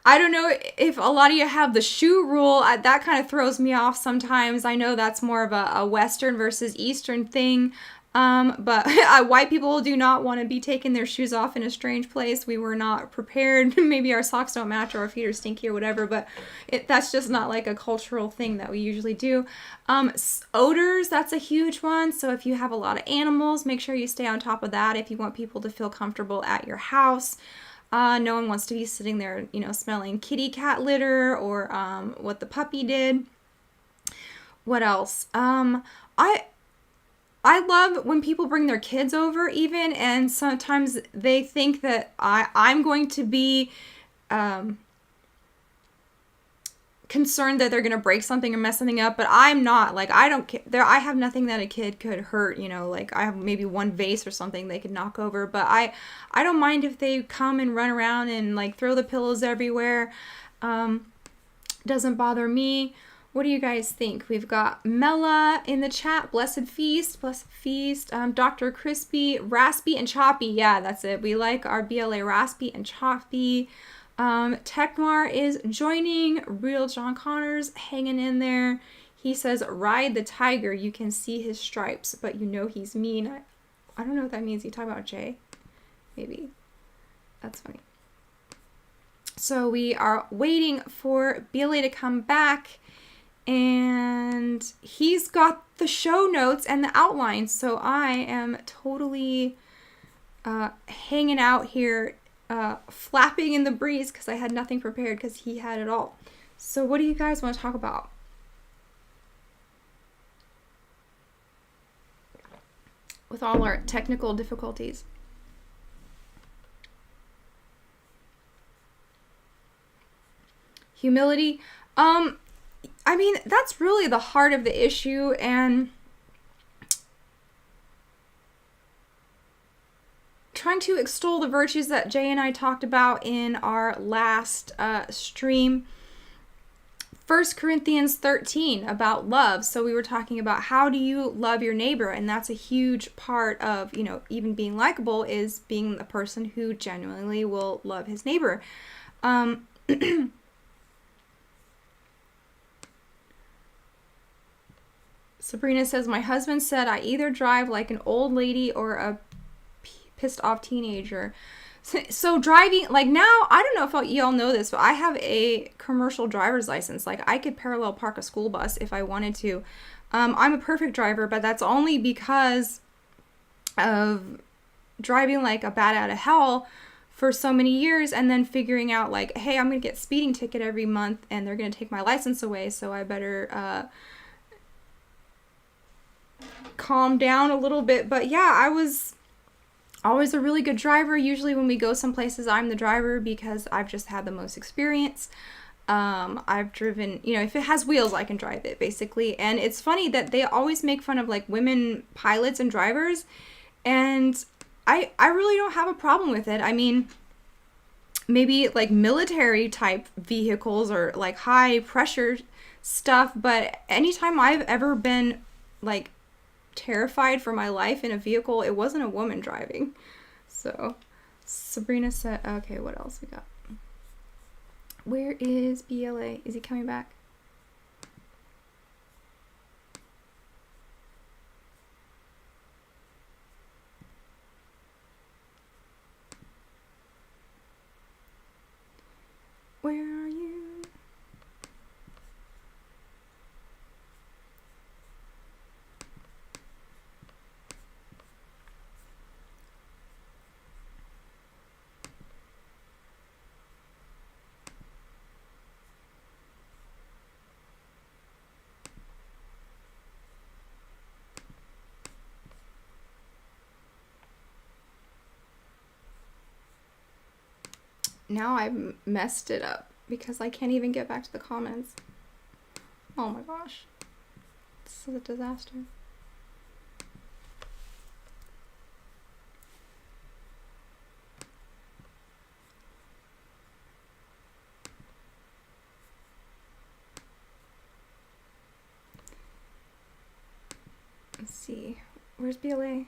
don't know if a lot of you have the shoe rule. That kind of throws me off sometimes. I know that's more of a Western versus Eastern thing. But white people do not want to be taking their shoes off in a strange place. We were not prepared. Maybe our socks don't match or our feet are stinky or whatever, but that's just not like a cultural thing that we usually do. Odors, that's a huge one. So if you have a lot of animals, make sure you stay on top of that if you want people to feel comfortable at your house. No one wants to be sitting there, smelling kitty cat litter or what the puppy did. What else? I love when people bring their kids over even, and sometimes they think that I'm going to be concerned that they're going to break something or mess something up, but I'm not. Like, I don't care. I have nothing that a kid could hurt, like I have maybe one vase or something they could knock over, but I don't mind if they come and run around and like throw the pillows everywhere. Doesn't bother me. What do you guys think? We've got Mela in the chat. Blessed Feast. Blessed Feast. Dr. Crispy. Raspy and Choppy. Yeah, that's it. We like our BLA raspy and choppy. Tekmar is joining. Real John Connors hanging in there. He says, ride the tiger. You can see his stripes, but you know he's mean. I don't know what that means. You talk about Jay? Maybe. That's funny. So we are waiting for BLA to come back. And he's got the show notes and the outline. So I am totally hanging out here, flapping in the breeze because I had nothing prepared because he had it all. So what do you guys want to talk about? With all our technical difficulties. Humility. I mean, that's really the heart of the issue, and trying to extol the virtues that Jay and I talked about in our last stream. 1 Corinthians 13 about love. So we were talking about how do you love your neighbor, and that's a huge part of, you know, even being likable is being a person who genuinely will love his neighbor. Sabrina says, my husband said I either drive like an old lady or a pissed off teenager. So driving, like now, I don't know if y'all know this, but I have a commercial driver's license. Like I could parallel park a school bus if I wanted to. I'm a perfect driver, but that's only because of driving like a bat out of hell for so many years and then figuring out like, hey, I'm going to get a speeding ticket every month and they're going to take my license away. So I better, calm down a little bit. But yeah, I was always a really good driver. Usually when we go some places, I'm the driver because I've just had the most experience. I've driven, you know, if it has wheels, I can drive it basically. And it's funny that they always make fun of like women pilots and drivers. And I really don't have a problem with it. I mean, maybe like military type vehicles or like high pressure stuff. But anytime I've ever been like terrified for my life in a vehicle, it wasn't a woman driving. So Sabrina said, okay, what else we got? Where is BLA? Is he coming back? Where are you? Now I've messed it up because I can't even get back to the comments. Oh my gosh. This is a disaster. Let's see. Where's BLA?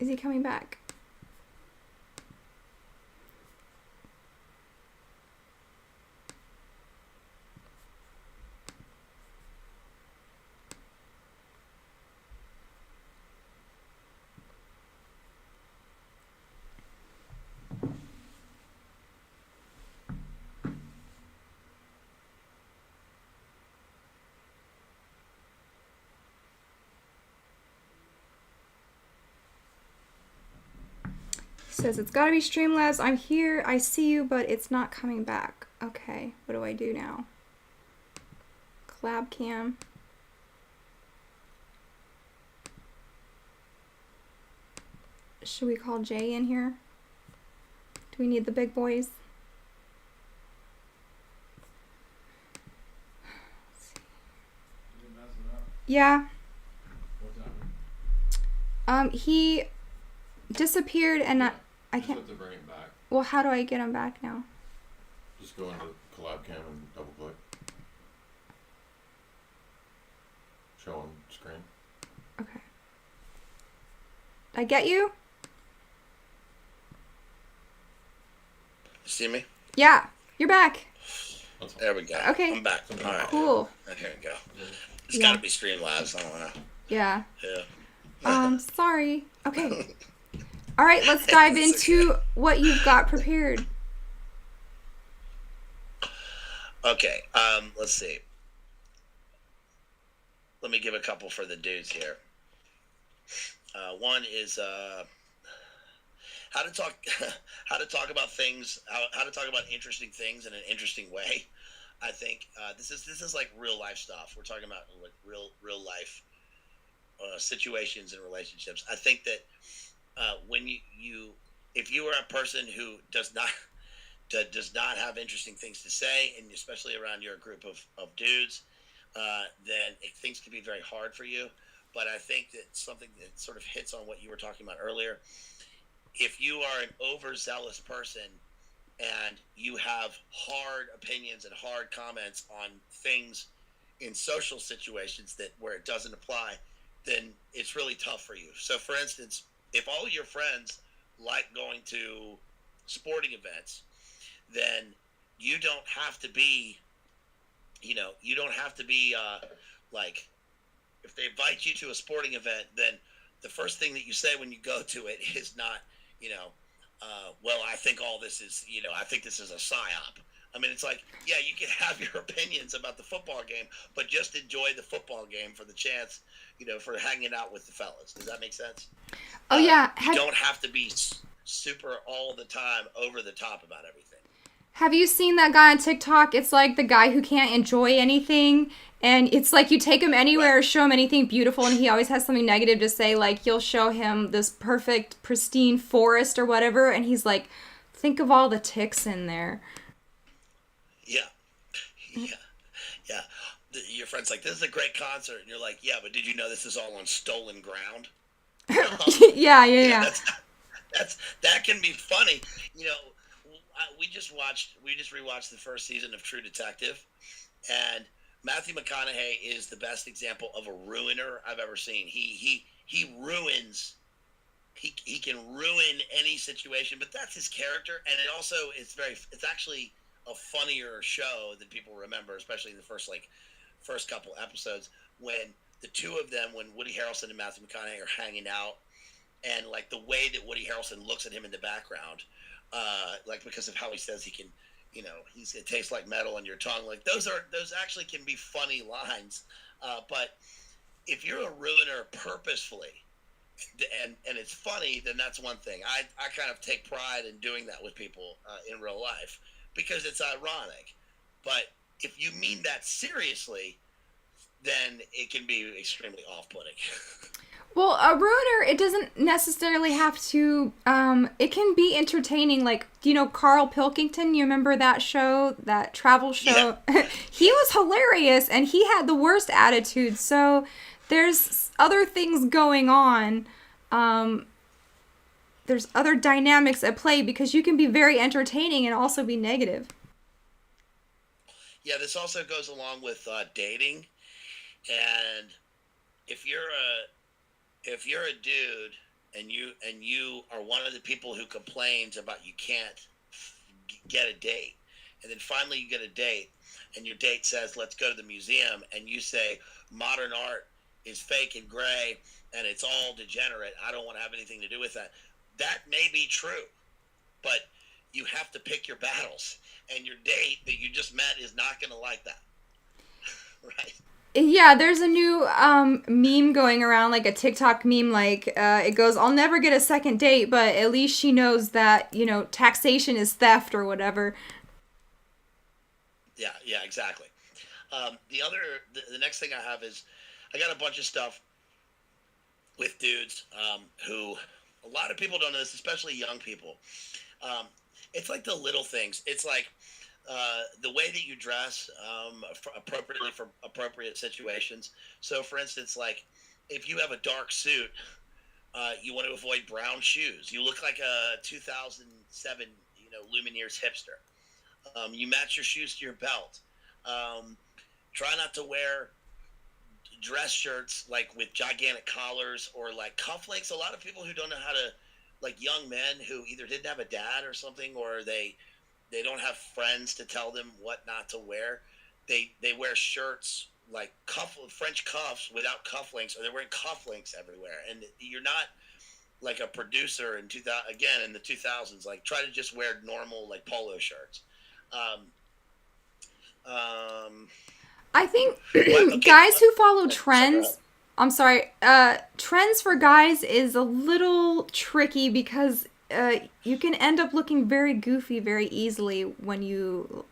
Is he coming back? Says it's gotta be Streamlabs. I'm here. I see you, but it's not coming back. Okay, what do I do now? Collab cam. Should we call Jay in here? Do we need the big boys? Yeah. He disappeared and I can't. Have to bring it back. Well, how do I get him back now? Just go into collab cam and double click. show on screen. Okay. I get you? See me? Yeah, you're back. There we go. Okay. I'm back. All right. Cool. Here we go. It's Yeah. got to be Streamlabs. I don't know. Yeah. Yeah. Sorry. Okay. All right, let's dive into what you've got prepared. Okay. Let's see. Let me give a couple for the dudes here. One is how to talk about things, how to talk about interesting things in an interesting way. I think this is like real life stuff. We're talking about like real life situations and relationships. I think that when you if you are a person who does not have interesting things to say, and especially around your group of dudes, then things can be very hard for you. But I think that something that sort of hits on what you were talking about earlier, if you are an overzealous person and you have hard opinions and hard comments on things in social situations that where it doesn't apply, then it's really tough for you. So for instance, if all your friends like going to sporting events, then you don't have to be, like, if they invite you to a sporting event, then the first thing that you say when you go to it is not, well, I think all this is, I think this is a psyop. I mean, it's like, yeah, you can have your opinions about the football game, but just enjoy the football game for the chance, for hanging out with the fellas. Does that make sense? Oh, yeah. You don't have to be super all the time over the top about everything. Have you seen that guy on TikTok? It's like the guy who can't enjoy anything. And it's like you take him anywhere or show him anything beautiful, and he always has something negative to say. Like, you'll show him this perfect, pristine forest or whatever, and he's like, think of all the ticks in there. Yeah. Your friend's like, this is a great concert. And you're like, yeah, but did you know this is all on stolen ground? Yeah. That can be funny. We just rewatched the first season of True Detective, and Matthew McConaughey is the best example of a ruiner I've ever seen. He ruins. He can ruin any situation, but that's his character, and it also it's actually a funnier show than people remember, especially in the first couple episodes when the two of them, when Woody Harrelson and Matthew McConaughey are hanging out, and like the way that Woody Harrelson looks at him in the background, like because of how he says he can, it tastes like metal on your tongue. Like those actually can be funny lines, but if you're a ruiner purposefully, and it's funny, then that's one thing. I kind of take pride in doing that with people in real life because it's ironic. But if you mean that seriously, then it can be extremely off-putting. Well, a ruiner, it doesn't necessarily have to, it can be entertaining. Like, Carl Pilkington? You remember that show, that travel show? Yeah. He was hilarious, and he had the worst attitude. So there's other things going on. There's other dynamics at play because you can be very entertaining and also be negative. Yeah, this also goes along with dating. And if you're a dude and you are one of the people who complains about you can't get a date, and then finally you get a date and your date says, let's go to the museum, and you say modern art is fake and gray and it's all degenerate, I don't want to have anything to do with that. That may be true, but you have to pick your battles, and your date that you just met is not going to like that. Right? Yeah, there's a new meme going around, like a TikTok meme, like it goes, I'll never get a second date, but at least she knows that, taxation is theft or whatever. Yeah, exactly. The next thing I have is I got a bunch of stuff with dudes who, a lot of people don't know this, especially young people. It's like the little things. It's like the way that you dress appropriately for appropriate situations. So, for instance, like if you have a dark suit, you want to avoid brown shoes. You look like a 2007, Lumineers hipster. You match your shoes to your belt. Try not to wear dress shirts like with gigantic collars or like cufflinks. A lot of people who don't know how to, like young men who either didn't have a dad or something, or they don't have friends to tell them what not to wear. They wear shirts like French cuffs without cufflinks, or they're wearing cufflinks everywhere. And you're not like a producer in 2000 again in the 2000s. Like try to just wear normal like polo shirts. Um, um, I think what? Okay, guys who follow sorry, go ahead. trends, I'm sorry, trends for guys is a little tricky because you can end up looking very goofy very easily when you.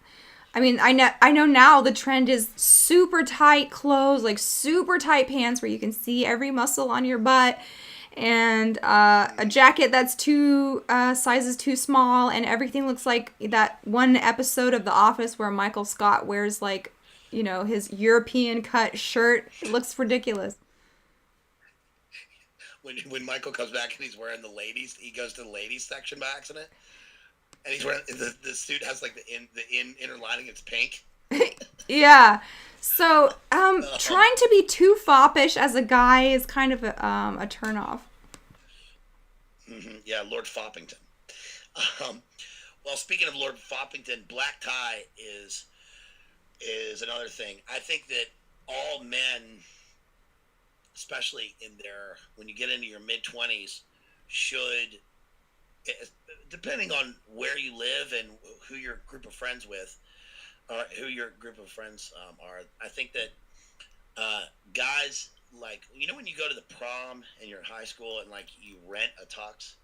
I mean, I know now the trend is super tight clothes, like super tight pants where you can see every muscle on your butt, and a jacket that's two sizes too small, and everything looks like that one episode of The Office where Michael Scott wears like, his European cut shirt. It looks ridiculous. When Michael comes back and he's wearing he goes to the ladies section by accident, and he's wearing the suit has like the inner lining. It's pink. Yeah. So, Um, trying to be too foppish as a guy is kind of a turnoff. yeah, Lord Foppington. Um, well, speaking of Lord Foppington, black tie is another thing. I think that all men, especially in their when you get into your mid 20s, should, eh, depending on where you live and who your group of friends with, who your group of friends are. I think that guys, like, when you go to the prom and you're in high school and like you rent a tux.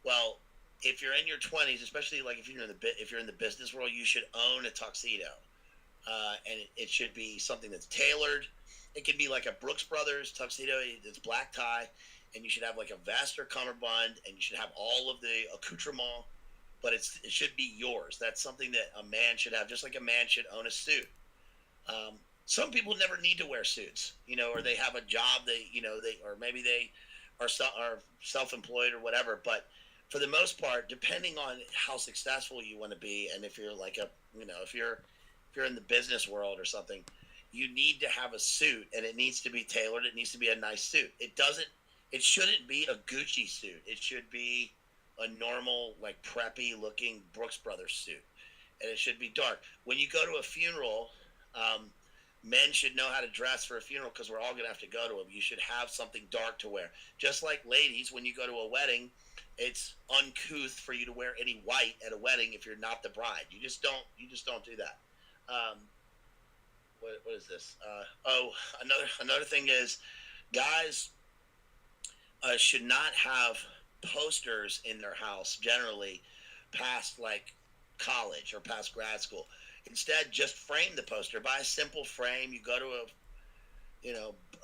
Well, if you're in your 20s, especially like if you're in the business world, you should own a tuxedo, and it should be something that's tailored. It can be like a Brooks Brothers tuxedo that's black tie, and you should have like a vest or cummerbund, and you should have all of the accoutrement. But it should be yours. That's something that a man should have, just like a man should own a suit. Some people never need to wear suits, or they have a job or maybe they are self-employed or whatever. But for the most part, depending on how successful you want to be, and if you're like if you're in the business world or something, you need to have a suit, and it needs to be tailored. It needs to be a nice suit. It shouldn't be a Gucci suit. It should be a normal, like preppy looking Brooks Brothers suit, and it should be dark. When you go to a funeral, um, men should know how to dress for a funeral because we're all going to have to go to them. You should have something dark to wear. Just like ladies, when you go to a wedding, it's uncouth for you to wear any white at a wedding if you're not the bride. You just don't do that. Um, what is this? Another thing is, guys should not have posters in their house generally past like college or past grad school. Instead, just frame the poster. Buy a simple frame. You go to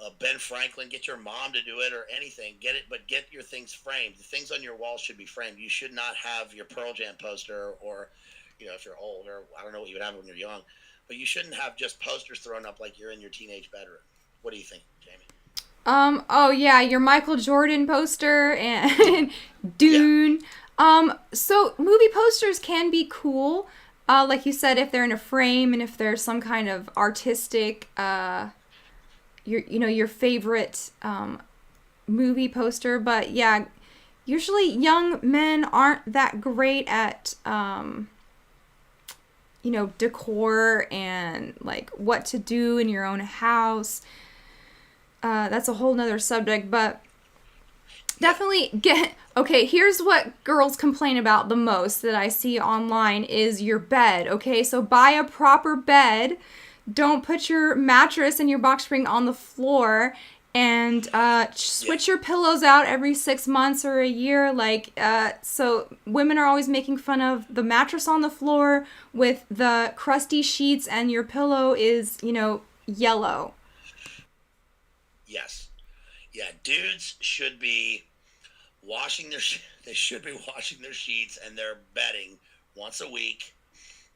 a Ben Franklin, get your mom to do it or anything. Get it, but get your things framed. The things on your wall should be framed. You should not have your Pearl Jam poster, or if you're older, I don't know what you would have when you're young, but you shouldn't have just posters thrown up like you're in your teenage bedroom. What do you think, Jamie? Oh yeah, your Michael Jordan poster and Yeah. Dune. So movie posters can be cool. Like you said, if they're in a frame and if there's some kind of artistic, your favorite movie poster. But yeah, usually young men aren't that great at decor and like what to do in your own house. That's a whole nother subject, but Yeah. definitely get. Okay, here's what girls complain about the most that I see online is your bed. Okay, so buy a proper bed. Don't put your mattress and your box spring on the floor, and Yeah. switch your pillows out every 6 months or a year. So women are always making fun of the mattress on the floor with the crusty sheets, and your pillow is, yellow. Yes. Yeah. Dudes should be they should be washing their sheets and their bedding once a week.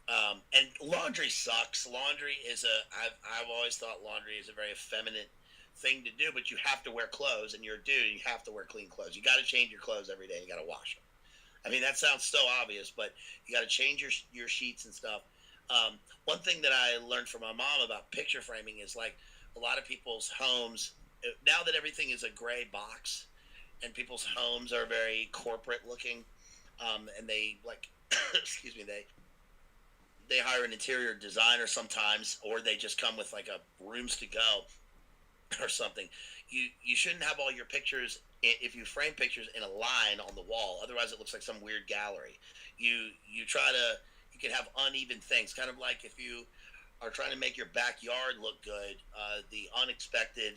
And laundry sucks. I've always thought laundry is a very effeminate thing to do, but you have to wear clothes, and you're a dude. You have to wear clean clothes. You got to change your clothes every day. You got to wash them. I mean, that sounds so obvious, but you got to change your sheets and stuff. One thing that I learned from my mom about picture framing is like a lot of people's homes, now that everything is a gray box and people's homes are very corporate looking, and they like, excuse me, they hire an interior designer sometimes, or they just come with like a rooms to go or something. You shouldn't have all your pictures, if you frame pictures, in a line on the wall. Otherwise, it looks like some weird gallery. You try to you can have uneven things, kind of like if you are trying to make your backyard look good. The unexpected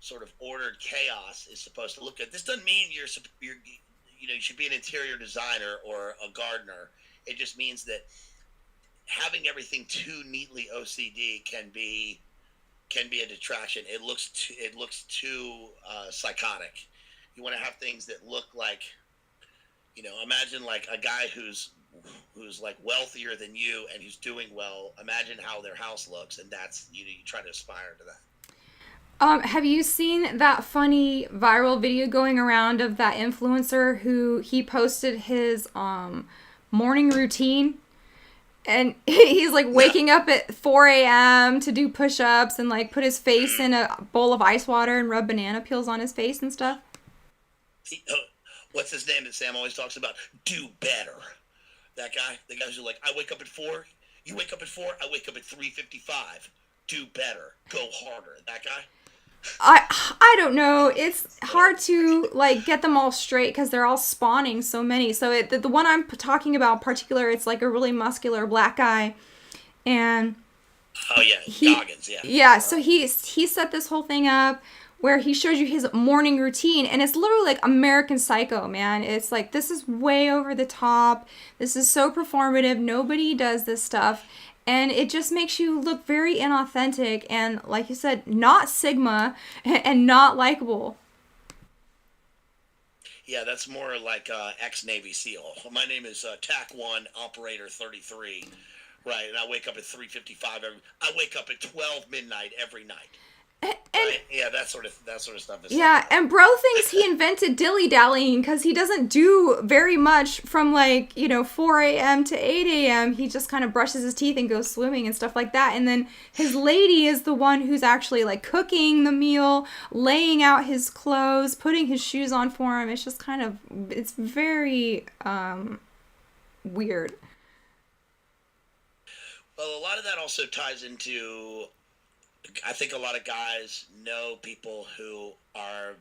sort of ordered chaos is supposed to look good. This doesn't mean you're you should be an interior designer or a gardener. It just means that having everything too neatly OCD can be a detraction. It looks too psychotic. You want to have things that look like, imagine like a guy who's like wealthier than you and who's doing well. Imagine how their house looks, and that's you try to aspire to that. Have you seen that funny viral video going around of that influencer who he posted his morning routine? And he's like No. waking up at 4 a.m. to do push ups and like put his face in a bowl of ice water and rub banana peels on his face and stuff. What's his name that Sam always talks about? Do better. That guy, the guys who are like, I wake up at 4. You wake up at 4. I wake up at 3:55. Do better. Go harder. That guy. I don't know. It's hard to like get them all straight because they're all spawning so many. So the one I'm talking about in particular, it's like a really muscular black guy, and Oh yeah, he Goggins. Yeah. yeah. So he set this whole thing up where he shows you his morning routine, and it's literally like American Psycho, man. It's like this is way over the top. This is so performative. Nobody does this stuff. And it just makes you look very inauthentic and, like you said, not Sigma and not likable. Yeah, that's more like ex Navy SEAL. My name is TAC 1 Operator 33. Right, and I wake up at 3:55. I wake up at 12 midnight every night. And Right? Yeah, that sort of stuff is yeah, psychotic. and bro thinks he invented dilly dallying because he doesn't do very much from like, 4 a.m. to 8 a.m. He just kind of brushes his teeth and goes swimming and stuff like that. And then his lady is the one who's actually like cooking the meal, laying out his clothes, putting his shoes on for him. It's just kind of, it's very weird. Well, a lot of that also ties into, I think a lot of guys know people who are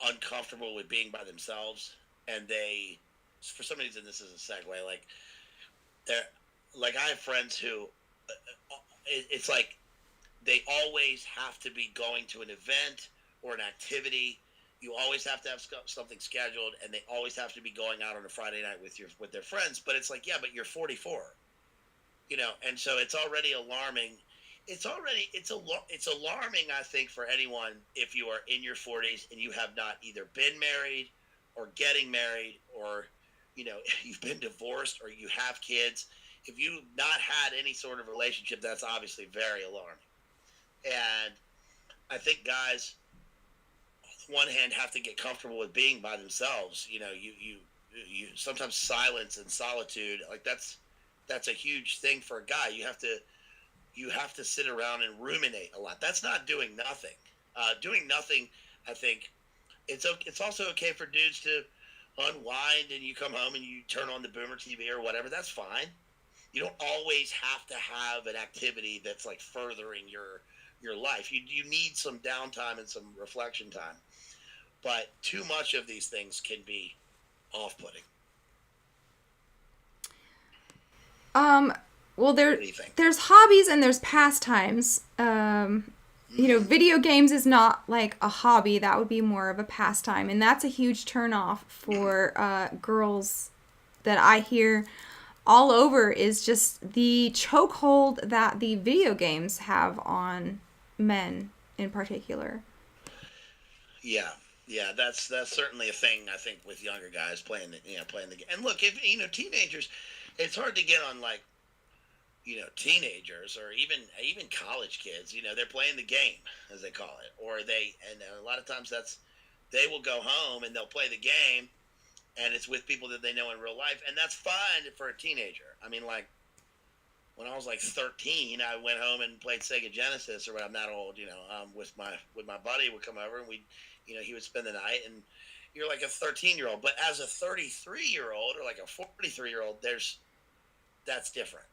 uncomfortable with being by themselves, and they, for some reason, this is a segue. They're like, I have friends who, it's like they always have to be going to an event or an activity. You always have to have something scheduled, and they always have to be going out on a Friday night with their friends. But it's like, yeah, but you're 44, and so it's already alarming. It's alarming, I think, for anyone if you are in your 40s and you have not either been married or getting married, or you've been divorced or you have kids. If you've not had any sort of relationship, that's obviously very alarming. And I think guys, on one hand, have to get comfortable with being by themselves. You sometimes silence and solitude, like that's a huge thing for a guy. You have to sit around and ruminate a lot. That's not doing nothing. Doing nothing, I think, it's also okay for dudes to unwind, and you come home and you turn on the Boomer TV or whatever. That's fine. You don't always have to have an activity that's like furthering your life. You need some downtime and some reflection time. But too much of these things can be off-putting. Um, well, What do you think? there's hobbies and there's pastimes. Mm-hmm. Video games is not like a hobby. That would be more of a pastime, and that's a huge turnoff for girls that I hear all over. Is just the chokehold that the video games have on men in particular. Yeah, yeah, that's certainly a thing. I think with younger guys playing the game. And look, if teenagers, it's hard to get on like teenagers or even college kids. They're playing the game as they call it, or and a lot of times they will go home and they'll play the game, and it's with people that they know in real life, and that's fine for a teenager. I mean, like when I was like 13, I went home and played Sega Genesis, or when I'm that old, with my buddy would come over and he would spend the night, and you're like a 13-year-old. But as a 33-year-old or like a 43-year-old, that's different.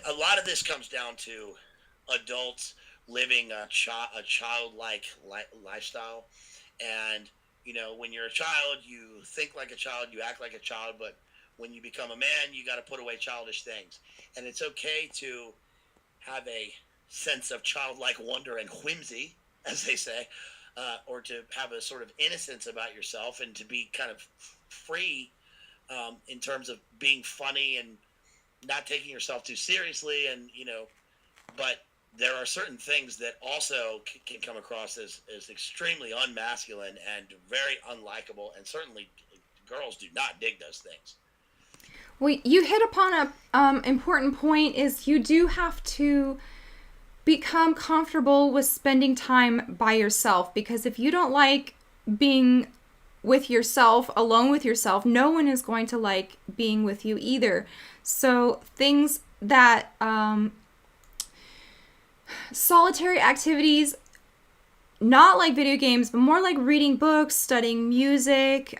A lot of this comes down to adults living a childlike lifestyle, and when you're a child, you think like a child, you act like a child, but when you become a man, you got to put away childish things, and it's okay to have a sense of childlike wonder and whimsy, as they say, or to have a sort of innocence about yourself, and to be kind of free in terms of being funny and not taking yourself too seriously, and but there are certain things that also can come across as extremely unmasculine and very unlikable, and certainly girls do not dig those things. Well, you hit upon a important point. Is you do have to become comfortable with spending time by yourself, because if you don't like being with yourself, alone with yourself, no one is going to like being with you either. So things that solitary activities, not like video games, but more like reading books, studying music,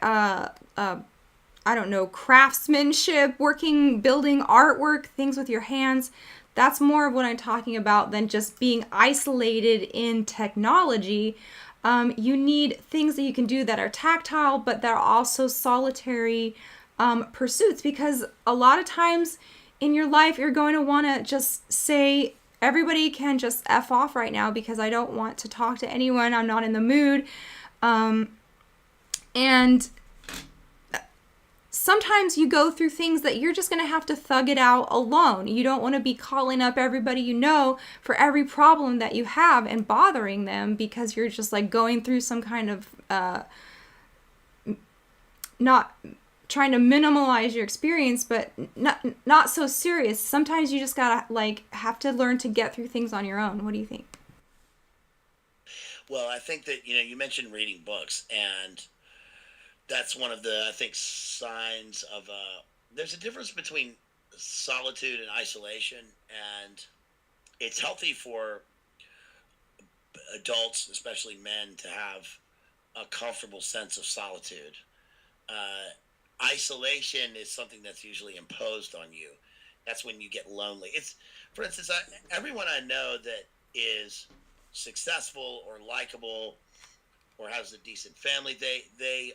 I don't know, craftsmanship, building artwork, things with your hands. That's more of what I'm talking about than just being isolated in technology. You need things that you can do that are tactile, but that are also solitary pursuits, because a lot of times in your life, you're going to want to just say, everybody can just F off right now because I don't want to talk to anyone. I'm not in the mood. And sometimes you go through things that you're just going to have to thug it out alone. You don't want to be calling up everybody you know for every problem that you have and bothering them because you're just like going through some kind of not trying to minimize your experience, but not so serious. Sometimes you just gotta have to learn to get through things on your own. What do you think? Well, I think that you mentioned reading books, and that's one of the, I think, signs of there's a difference between solitude and isolation, and it's healthy for adults, especially men, to have a comfortable sense of solitude. Isolation is something that's usually imposed on you. That's when you get lonely. It's, for instance, everyone I know that is successful or likable or has a decent family, they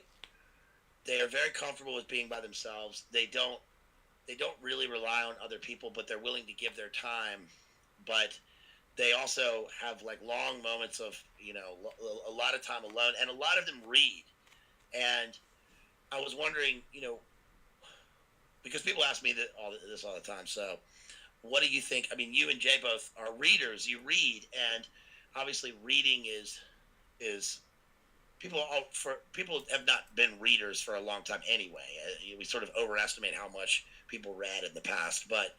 are very comfortable with being by themselves. They don't really rely on other people, but they're willing to give their time. But they also have like long moments of a lot of time alone, and a lot of them read. And I was wondering, because people ask me this all the time. So, what do you think? I mean, you and Jay both are readers. You read, and obviously, reading is people have not been readers for a long time anyway. We sort of overestimate how much people read in the past. But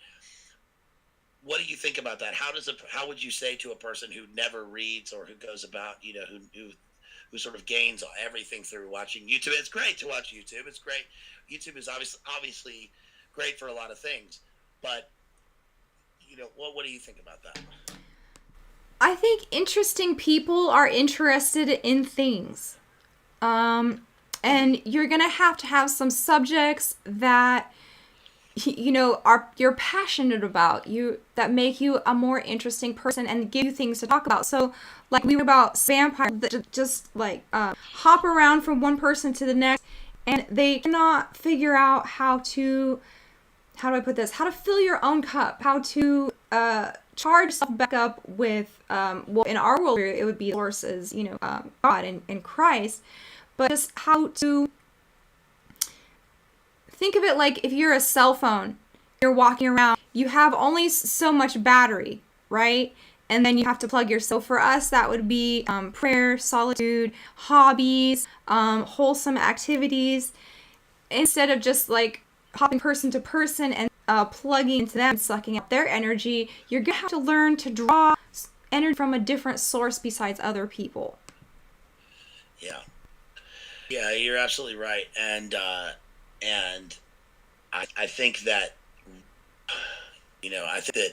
what do you think about that? How would you say to a person who never reads, or who goes about, who sort of gains everything through watching YouTube? It's great to watch YouTube. It's great. YouTube is obviously great for a lot of things. But what do you think about that? I think interesting people are interested in things. And you're going to have some subjects that you're passionate about, that make you a more interesting person and give you things to talk about. So like we were about vampires that just hop around from one person to the next, and they cannot figure out how to fill your own cup, how to charge yourself back up with in our world it would be sources, God and Christ, but just how to think of it like if you're a cell phone, you're walking around, you have only so much battery, right? And then you have to plug your. So for us, that would be prayer, solitude, hobbies, wholesome activities. Instead of just hopping person to person and plugging into them, sucking up their energy, you're going to have to learn to draw energy from a different source besides other people. Yeah. Yeah, you're absolutely right. And I think that I think that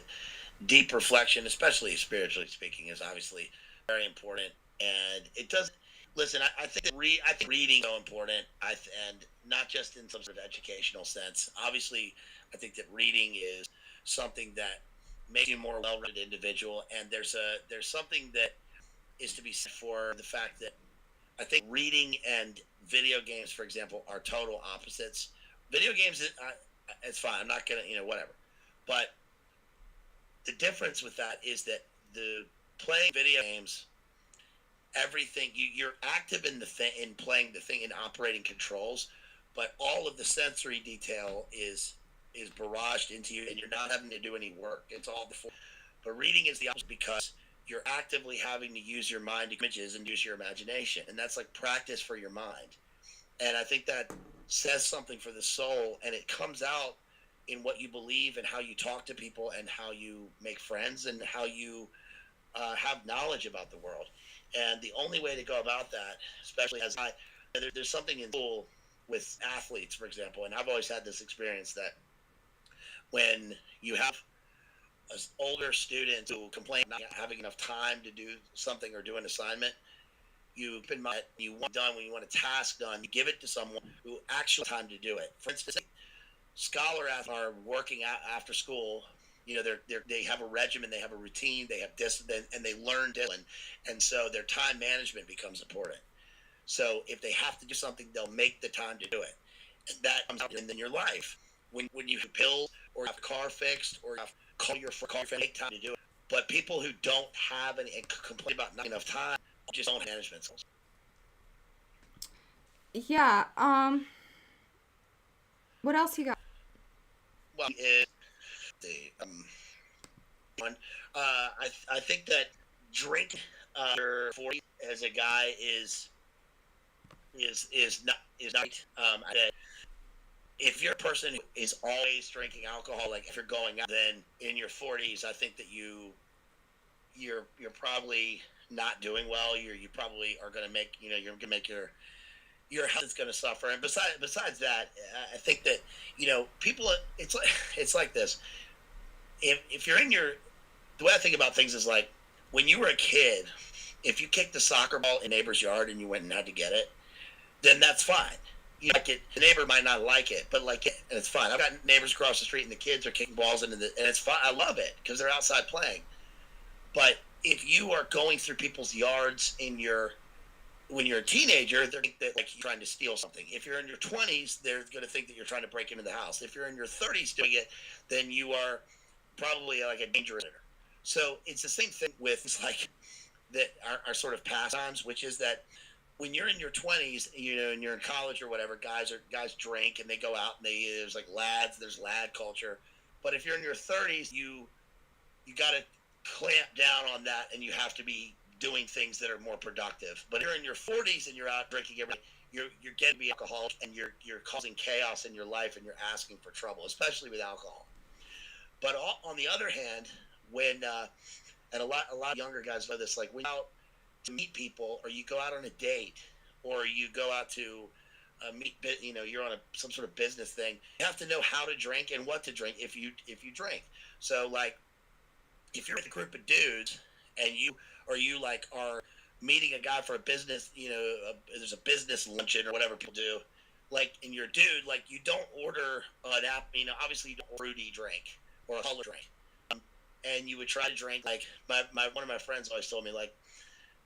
deep reflection, especially spiritually speaking, is obviously very important. And it does. Listen, I think I think reading is so important. And not just in some sort of educational sense. Obviously, I think that reading is something that makes you a more well-rounded individual. And there's something that is to be said for the fact that I think reading and video games, for example, are total opposites. Video games, it's fine. I'm not gonna, whatever. But the difference with that is that the playing video games, everything you're active in the thing, in playing the thing, in operating controls, but all of the sensory detail is barraged into you, and you're not having to do any work. It's all before. But reading is the opposite because you're actively having to use your mind to images and use your imagination, and that's like practice for your mind. And I think that says something for the soul, and it comes out in what you believe and how you talk to people and how you make friends and how you have knowledge about the world. And the only way to go about that, especially there's something in school with athletes, for example, and I've always had this experience that when you have older students who complain about not having enough time to do something or do an assignment, you keep in mind you want it done when you want a task done, you give it to someone who actually has time to do it. For instance, scholar athletes are working out after school. They have a regimen, they have a routine, they have discipline, and they learn discipline, and so their time management becomes important. So if they have to do something, they'll make the time to do it, and that comes out in your life. When you have pills or have a car fixed or have to call your car, make time to do it. But people who don't have any and complain about not enough time just don't have management skills. Yeah. What else you got? Well, the one, I think that drink under 40 as a guy is not. That if you're a person who is always drinking alcohol, like if you're going out, then in your 40s, I think that you're probably not doing well. You probably are going to make you're going to make your health is going to suffer. And besides that, I think that people. It's like this. If you're in your the way I think about things is like when you were a kid, if you kicked the soccer ball in a neighbor's yard and you went and had to get it, then that's fine. You like it. The neighbor might not like it, but like it, and it's fine. I've got neighbors across the street, and the kids are kicking balls and it's fine. I love it because they're outside playing. But if you are going through people's yards when you're a teenager, they're think that like you're trying to steal something. If you're in your 20s, they're going to think that you're trying to break into the house. If you're in your 30s doing it, then you are probably like a dangerous visitor. So it's the same thing with like that are sort of pastimes, which is that when you're in your 20s, and you're in college or whatever, guys drink and they go out and there's like there's lad culture. But if you're in your 30s, you got to clamp down on that, and you have to be doing things that are more productive. But if you're in your 40s and you're out drinking every day, you're getting to be alcoholic, and you're causing chaos in your life, and you're asking for trouble, especially with alcohol. But on the other hand, when and a lot of younger guys know this, like when you go out to meet people, or you go out on a date, or you go out to meet, you're on some sort of business thing, you have to know how to drink and what to drink if you drink. So like if you're with a group of dudes and you like are meeting a guy for a business, there's a business luncheon or whatever people do, like, and you're a dude, like you don't order an app, obviously you don't order a fruity drink or a color drink, and you would try to drink like one of my friends always told me like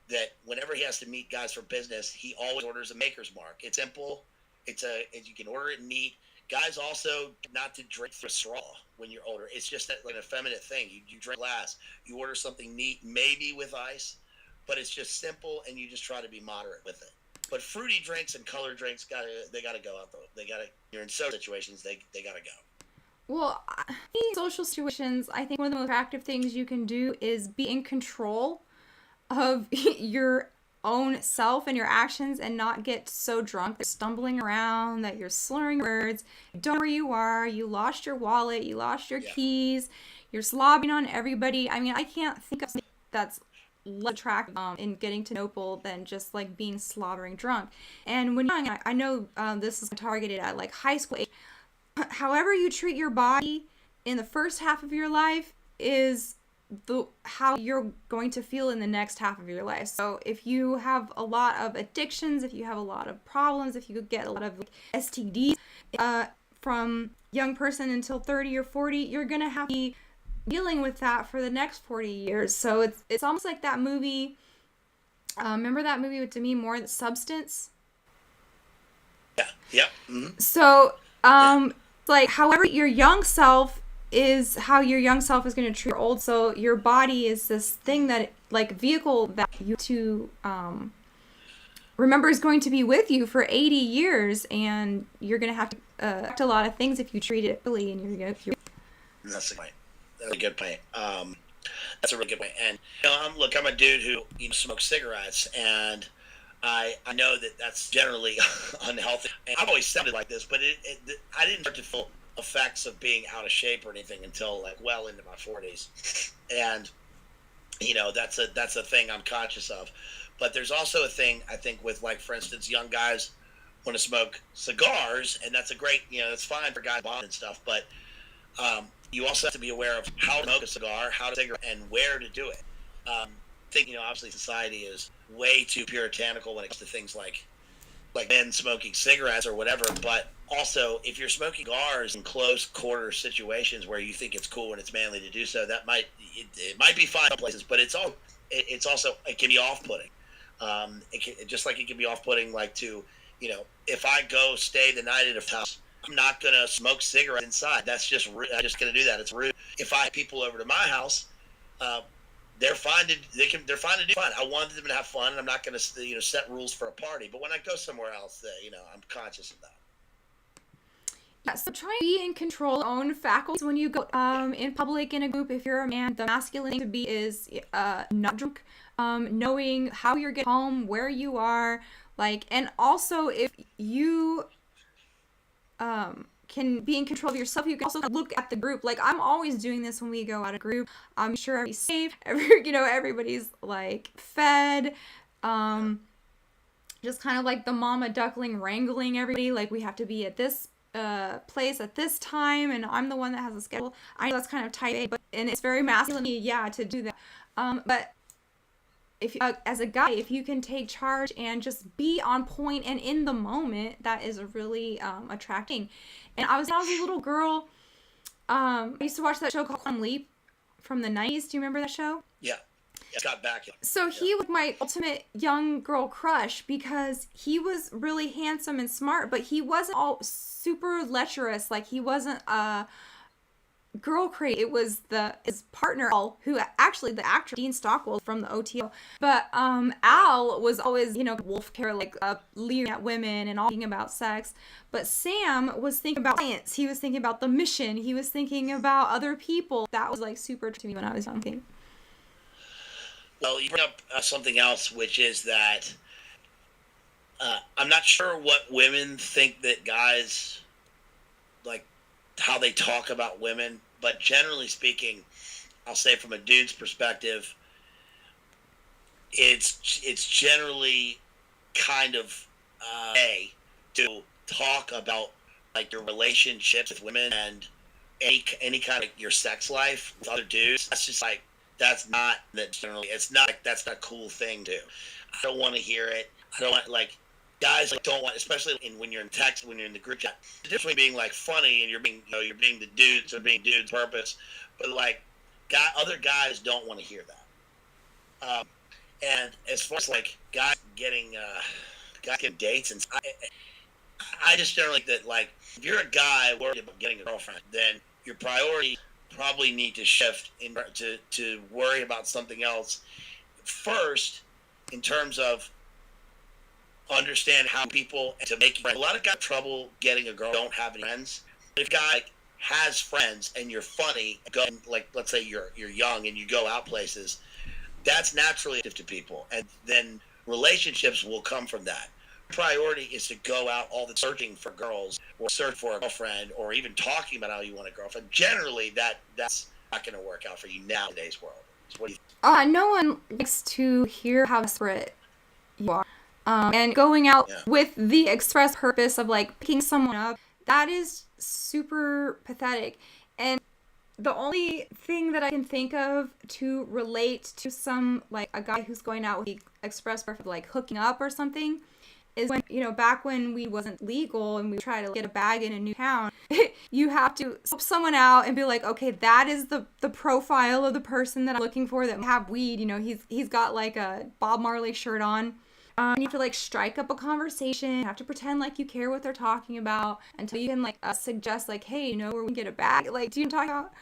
that whenever he has to meet guys for business, he always orders a Maker's Mark. It's simple. You can order it neat. Guys also not to drink through a straw when you're older. It's just like an effeminate thing. You drink glass. You order something neat, maybe with ice, but it's just simple, and you just try to be moderate with it. But fruity drinks and colored drinks they gotta go out though. You're in social situations, they gotta go. Well, in social situations, I think one of the most attractive things you can do is be in control of your own self and your actions, and not get so drunk that you're stumbling around, that you're slurring words, you don't know where you are, you lost your wallet, you lost your keys, you're slobbing on everybody. I mean, I can't think of something that's less attractive in getting to know people than just like being slobbering drunk. And when you're young, I know this is targeted at like high school age, however you treat your body in the first half of your life is how you're going to feel in the next half of your life. So if you have a lot of addictions, if you have a lot of problems, if you get a lot of STDs from young person until 30 or 40, you're gonna have to be dealing with that for the next 40 years. So it's almost like that movie. Remember that movie with Demi Moore, The Substance? Yeah. Yep. Mm-hmm. So like however your young self is how your young self is going to treat your old. So your body is this thing that like vehicle that you to remember is going to be with you for 80 years, and you're going to have to affect a lot of things if you treat it poorly, and That's a point. That's a good point. That's a really good point. And look, I'm a dude who smokes cigarettes, and I know that that's generally unhealthy. And I've always sounded like this, but I didn't start to feel effects of being out of shape or anything until like well into my 40s, and that's a thing I'm conscious of. But there's also a thing I think with, like, for instance, young guys want to smoke cigars, and that's a great, that's fine for guys and stuff, but you also have to be aware of how to smoke a cigar, how to cigarette, and where to do it. I think obviously society is way too puritanical when it comes to things like men smoking cigarettes or whatever, but also if you're smoking cigars in close quarter situations where you think it's cool and it's manly to do so, that it might be fine in places, but it can be off-putting. Just like it can be off-putting, like to if I go stay the night at a house, I'm not gonna smoke cigarettes inside. That's just rude. I'm just gonna do that. It's rude. If I have people over to my house, they're fine to do fine. I want them to have fun, and I'm not going to set rules for a party. But when I go somewhere else, I'm conscious of that. Yeah, so try to be in control of your own faculties when you go in public in a group. If you're a man, the masculine thing to be is not drunk, knowing how you're getting home, where you are, and also if you can be in control of yourself, you can also look at the group. Like, I'm always doing this when we go out of group. I'm sure everybody's safe. Everybody's fed. Just kind of like the mama duckling wrangling everybody. Like, we have to be at this place at this time, and I'm the one that has a schedule. I know that's kind of tight, and it's very masculine, to do that. But if as a guy, if you can take charge and just be on point and in the moment, that is really attracting. And when I was a little girl, I used to watch that show called Quantum Leap from the 90s. Do you remember that show? Yeah. Got back. So he was my ultimate young girl crush because he was really handsome and smart, but he wasn't all super lecherous. Like, he wasn't girl crazy. It was his partner Al, who actually the actor Dean Stockwell from the OTO. But Al was always wolf character, leering at women and all thinking about sex. But Sam was thinking about science. He was thinking about the mission. He was thinking about other people. That was super to me when I was young. Well, you bring up something else, which is that I'm not sure what women think that guys like how they talk about women, but generally speaking, I'll say from a dude's perspective, it's generally kind of to talk about your relationships with women and any kind of your sex life with other dudes. That's just that's not a cool thing to do. I don't want to hear it. I don't want guys don't want, especially when you're in text, when you're in the group chat. The difference between being funny and you're being the dudes or being dudes purpose, but other guys don't want to hear that. And as far as guys getting dates, and I just generally think that if you're a guy worried about getting a girlfriend, then your priority probably need to shift to worry about something else first, in terms of understand how people to make friends. A lot of guys have trouble getting a girl, don't have any friends. If a guy has friends and you're funny, let's say you're young and you go out places, that's naturally attractive to people, and then relationships will come from that. Priority is to go out all the searching for girls or search for a girlfriend or even talking about how you want a girlfriend. Generally, that's not going to work out for you now in today's world. So what do you think? No one likes to hear how desperate you are. And going out with the express purpose of picking someone up, that is super pathetic. And The only thing that I can think of to relate to some, like, a guy who's going out with the express of like hooking up or something is when, back when weed wasn't legal and we try to get a bag in a new town, you have to help someone out and be like, okay, that is the profile of the person that I'm looking for that have weed. He's got like a Bob Marley shirt on. You have to like strike up a conversation. You have to pretend like you care what they're talking about until you can like suggest like, hey, where we can get a bag. Like, do you know what I'm talking about?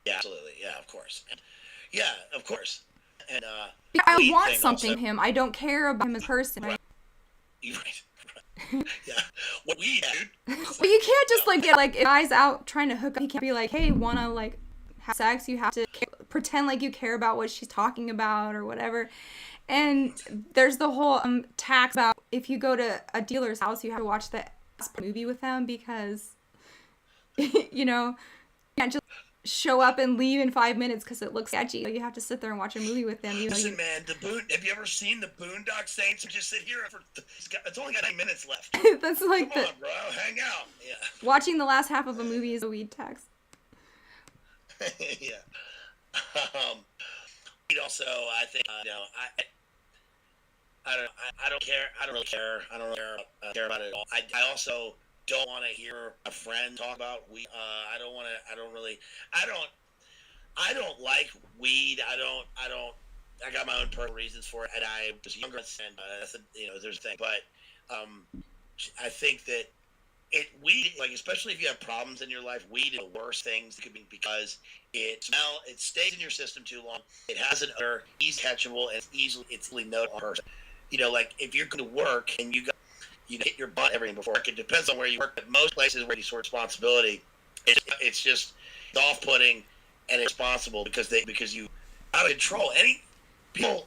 Yeah, absolutely. Yeah, of course. Yeah, of course. And I weed want thing something also. him. I don't care about him as a person. Right. Right. Yeah. What weed, dude? Well, you can't just No. like get like if a guy's out trying to hook up. He can't be like, hey, wanna like have sex? You have to pretend like you care about what she's talking about or whatever. And there's the whole tax about if you go to a dealer's house, you have to watch the movie with them because you can't just show up and leave in 5 minutes because it looks sketchy. You have to sit there and watch a movie with them. Listen, man, have you ever seen the Boondock Saints? Just sit here it's only got 9 minutes left. That's like Come on, bro, hang out. Yeah. Watching the last half of a movie is a weed tax. Yeah. Also, I think I don't care. I don't really care. I don't really care about it at all. I also don't want to hear a friend talk about weed. I don't want to. I don't really. I don't like weed. I got my own personal reasons for it, and I was younger, and that's there's a thing. But I think that weed, like, especially if you have problems in your life, weed is the worst things that could be because it stays in your system too long. It has an odor, easy catchable, and it's easily noted on a person. Like if you're going to work and you hit your butt everything before work. It depends on where you work, but most places where you sort of responsibility, it's just off-putting and irresponsible because you out of control. Any people,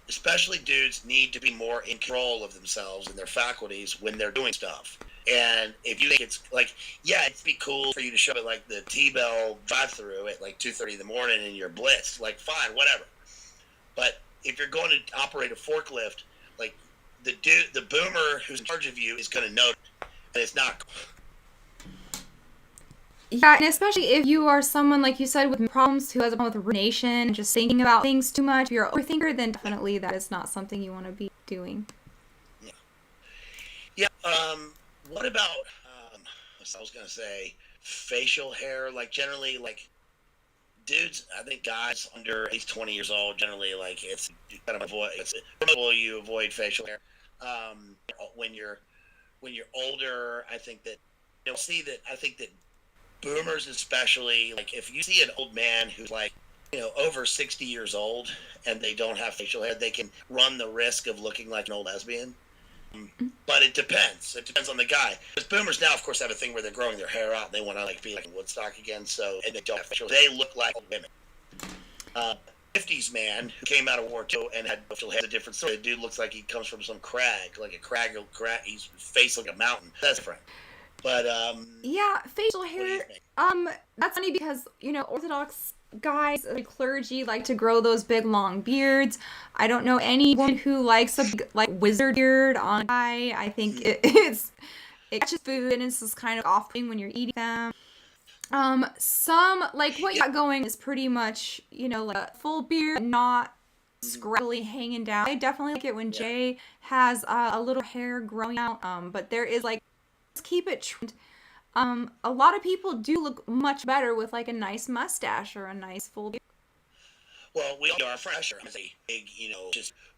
especially dudes, need to be more in control of themselves and their faculties when they're doing stuff. And if you think it's like, yeah, it'd be cool for you to show up at like the T-Bell drive-through at like 2:30 in the morning and you're blitzed, like fine, whatever. But if you're going to operate a forklift, like the boomer who's in charge of you is going to know that it's not. Yeah, and especially if you are someone, like you said, with problems who has a problem with rumination and just thinking about things too much, if you're an overthinker, then definitely that is not something you want to be doing. Yeah. Yeah. What about, I was going to say, facial hair? Like, generally, like, dudes, I think guys under at least 20 years old, generally, like, it's kind of you avoid facial hair. When you're older, I think that, I think that boomers especially, like, if you see an old man who's like, over 60 years old and they don't have facial hair, they can run the risk of looking like an old lesbian. But it depends. It depends on the guy. Because boomers now, of course, have a thing where they're growing their hair out and they want to like be like Woodstock again. So, and they don't have facial. They look like old women. 50s man who came out of War II and had facial hair. It's a different story. The dude looks like he comes from some crag, like a crag. He's face like a mountain. That's different. But yeah, facial hair. That's funny because Orthodox guys, like clergy, like to grow those big long beards. I don't know anyone who likes a big, like wizard beard on a guy. I think it catches food and it's just kind of off-putting when you're eating them. Some like what you got going is pretty much like a full beard, not scraggly hanging down. I definitely like it when Jay has a little hair growing out. But there is like, just keep it trimmed. A lot of people do look much better with like a nice mustache or a nice full beard. Well, we all are fresher. I'm a big,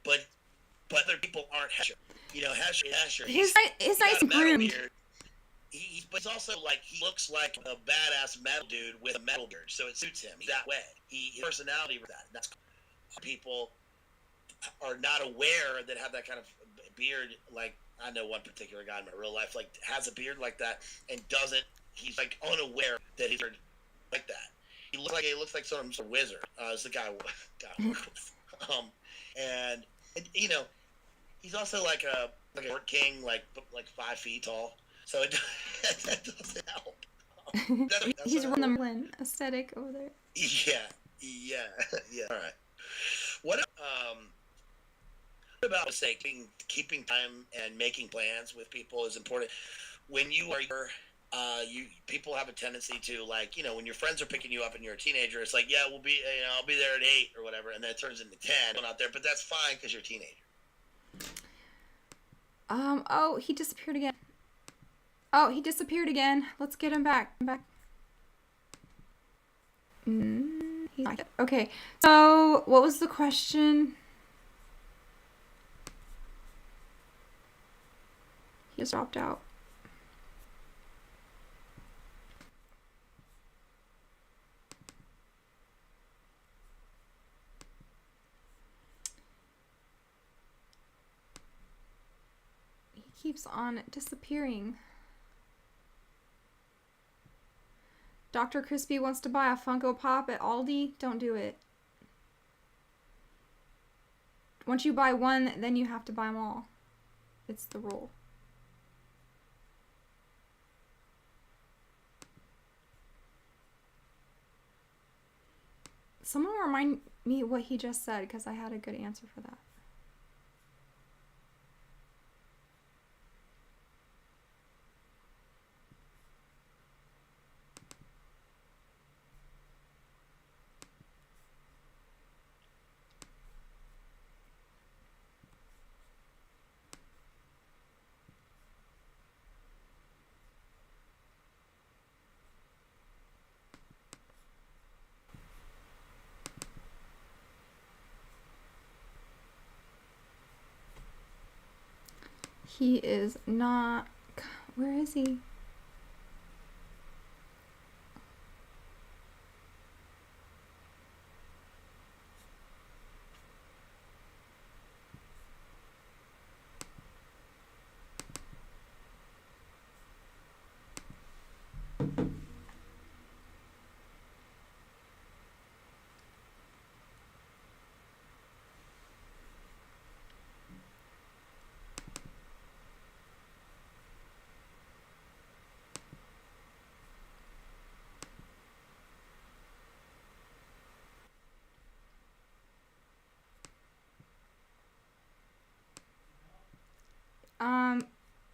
but other people aren't Hesher. Hesher. His nice groomed. But he's also like, he looks like a badass metal dude with a metal beard, so it suits him. He's that way. His personality with that. That's people are not aware that have that kind of beard. Like, I know one particular guy in my real life, like, has a beard like that and doesn't. He's like unaware that he's like that. He looks like some sort of wizard. It's the guy I work with. And he's also like a short king, like 5 feet tall. So that doesn't help. He's running the Merlin aesthetic over there. Yeah. All right. What about keeping time and making plans with people is important. When you are younger, you people have a tendency to, like, when your friends are picking you up and you're a teenager, it's like, yeah, we'll be, I'll be there at 8 or whatever, and then it turns into 10 going out there, but that's fine because you're a teenager. Oh, he disappeared again. Oh, he disappeared again. Let's get him back. He's not. Okay, so what was the question? He just dropped out. He keeps on disappearing. Dr. Crispy wants to buy a Funko Pop at Aldi. Don't do it. Once you buy one, then you have to buy them all. It's the rule. Someone remind me what he just said, because I had a good answer for that. He is not... Where is he?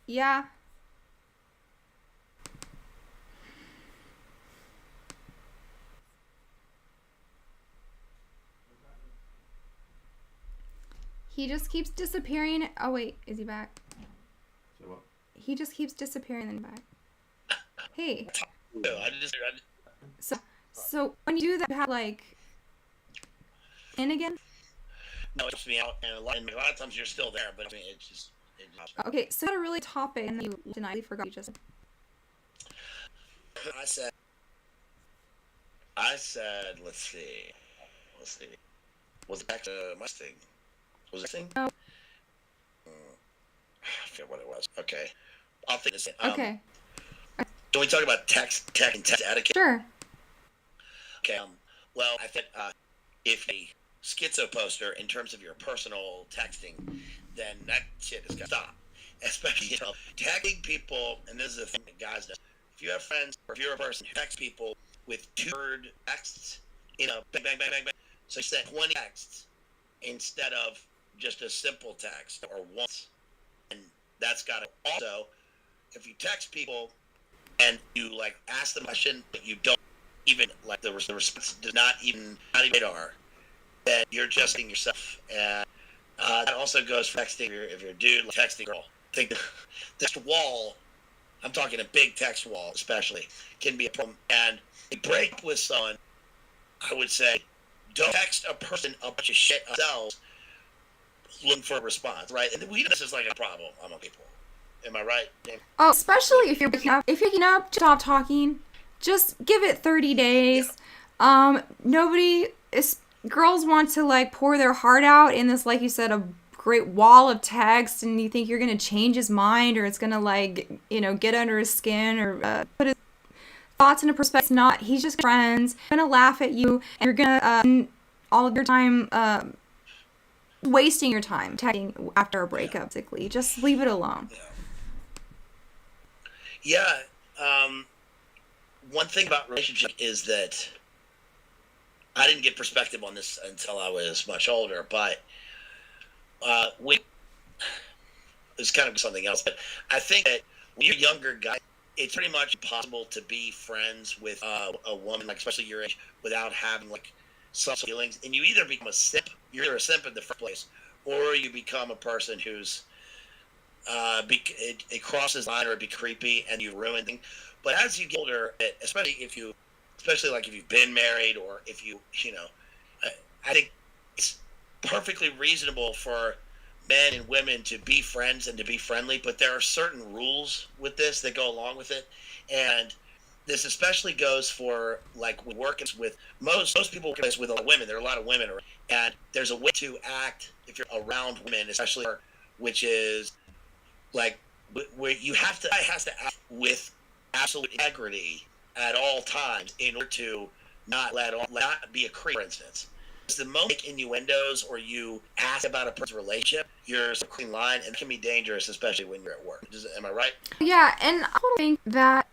Yeah. He just keeps disappearing. Oh, wait. Is he back? So what? He just keeps disappearing and back. Hey. So when you do that, you have, like... In again? No, it helps me out, and a lot of times you're still there, but I mean, it's just... Okay, so you had a really topic, and then you denied. Forgot you just... I said, let's see. Was it back to my thing? Was it thing? No. I forget what it was. Okay. I'll think this. Okay. Can we talk about tech and text etiquette? Sure. Okay. Well, I think if a schizo poster in terms of your personal texting, then that shit has got to stop. Especially, tagging people, and this is the thing that guys do. If you have friends, or if you're a person who texts people with 2-word texts, bang, bang, bang, bang, bang. So you send 20 texts instead of just a simple text or once. And that's got to also, if you text people and you like ask them a question, but you don't even like the response does not even radar, then you're just texting yourself. And that also goes for texting if you're a dude, like texting a girl. I think this wall, I'm talking a big text wall especially, can be a problem. And a break with someone, I would say, don't text a person a bunch of shit themselves looking for a response, right? And we know this is like a problem among people. Am I right, Dave? Oh, especially if you're waking up. If you're waking up, stop talking. Just give it 30 days. Yeah. Girls want to like pour their heart out in this, like you said, a great wall of text, and you think you're gonna change his mind, or it's gonna like, get under his skin, or put his thoughts into perspective. It's not. He's just friends. Gonna laugh at you, and you're gonna all of your time wasting your time texting after a breakup. Basically, just leave it alone. Yeah. One thing about relationship is that I didn't get perspective on this until I was much older, but it's kind of something else. But I think that when you're a younger guy, it's pretty much impossible to be friends with a woman, like especially your age, without having like some feelings. And you either become a simp, you're a simp in the first place, or you become a person who's it crosses the line or it be creepy and you ruin things. But as you get older, especially like if you've been married or if you know, I think it's perfectly reasonable for men and women to be friends and to be friendly, but there are certain rules with this that go along with it. And this especially goes for like working with most people work with a lot of women. There are a lot of women, and there's a way to act if you're around women, especially, which is like where you has to act with absolute integrity at all times in order to not be a creep, for instance. The moment you make innuendos or you ask about a person's relationship, you're crossing line, and it can be dangerous, especially when you're at work. Am I right? Yeah, and I think that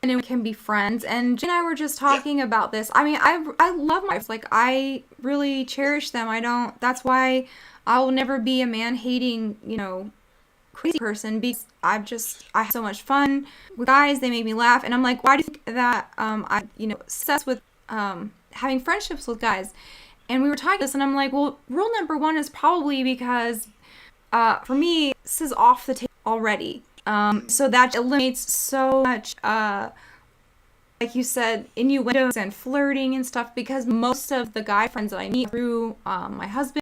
anyone can be friends. And Jen and I were just talking about this. I mean, I love my friends. Like, I really cherish them. I don't. That's why I will never be a man hating, crazy person, because I have so much fun with guys. They make me laugh, and I'm like, why do you think that I obsessed with having friendships with guys? And we were talking this, and I'm like, well, rule number one is probably because for me, this is off the table already. So that eliminates so much, like you said, innuendos and flirting and stuff, because most of the guy friends that I meet through my husband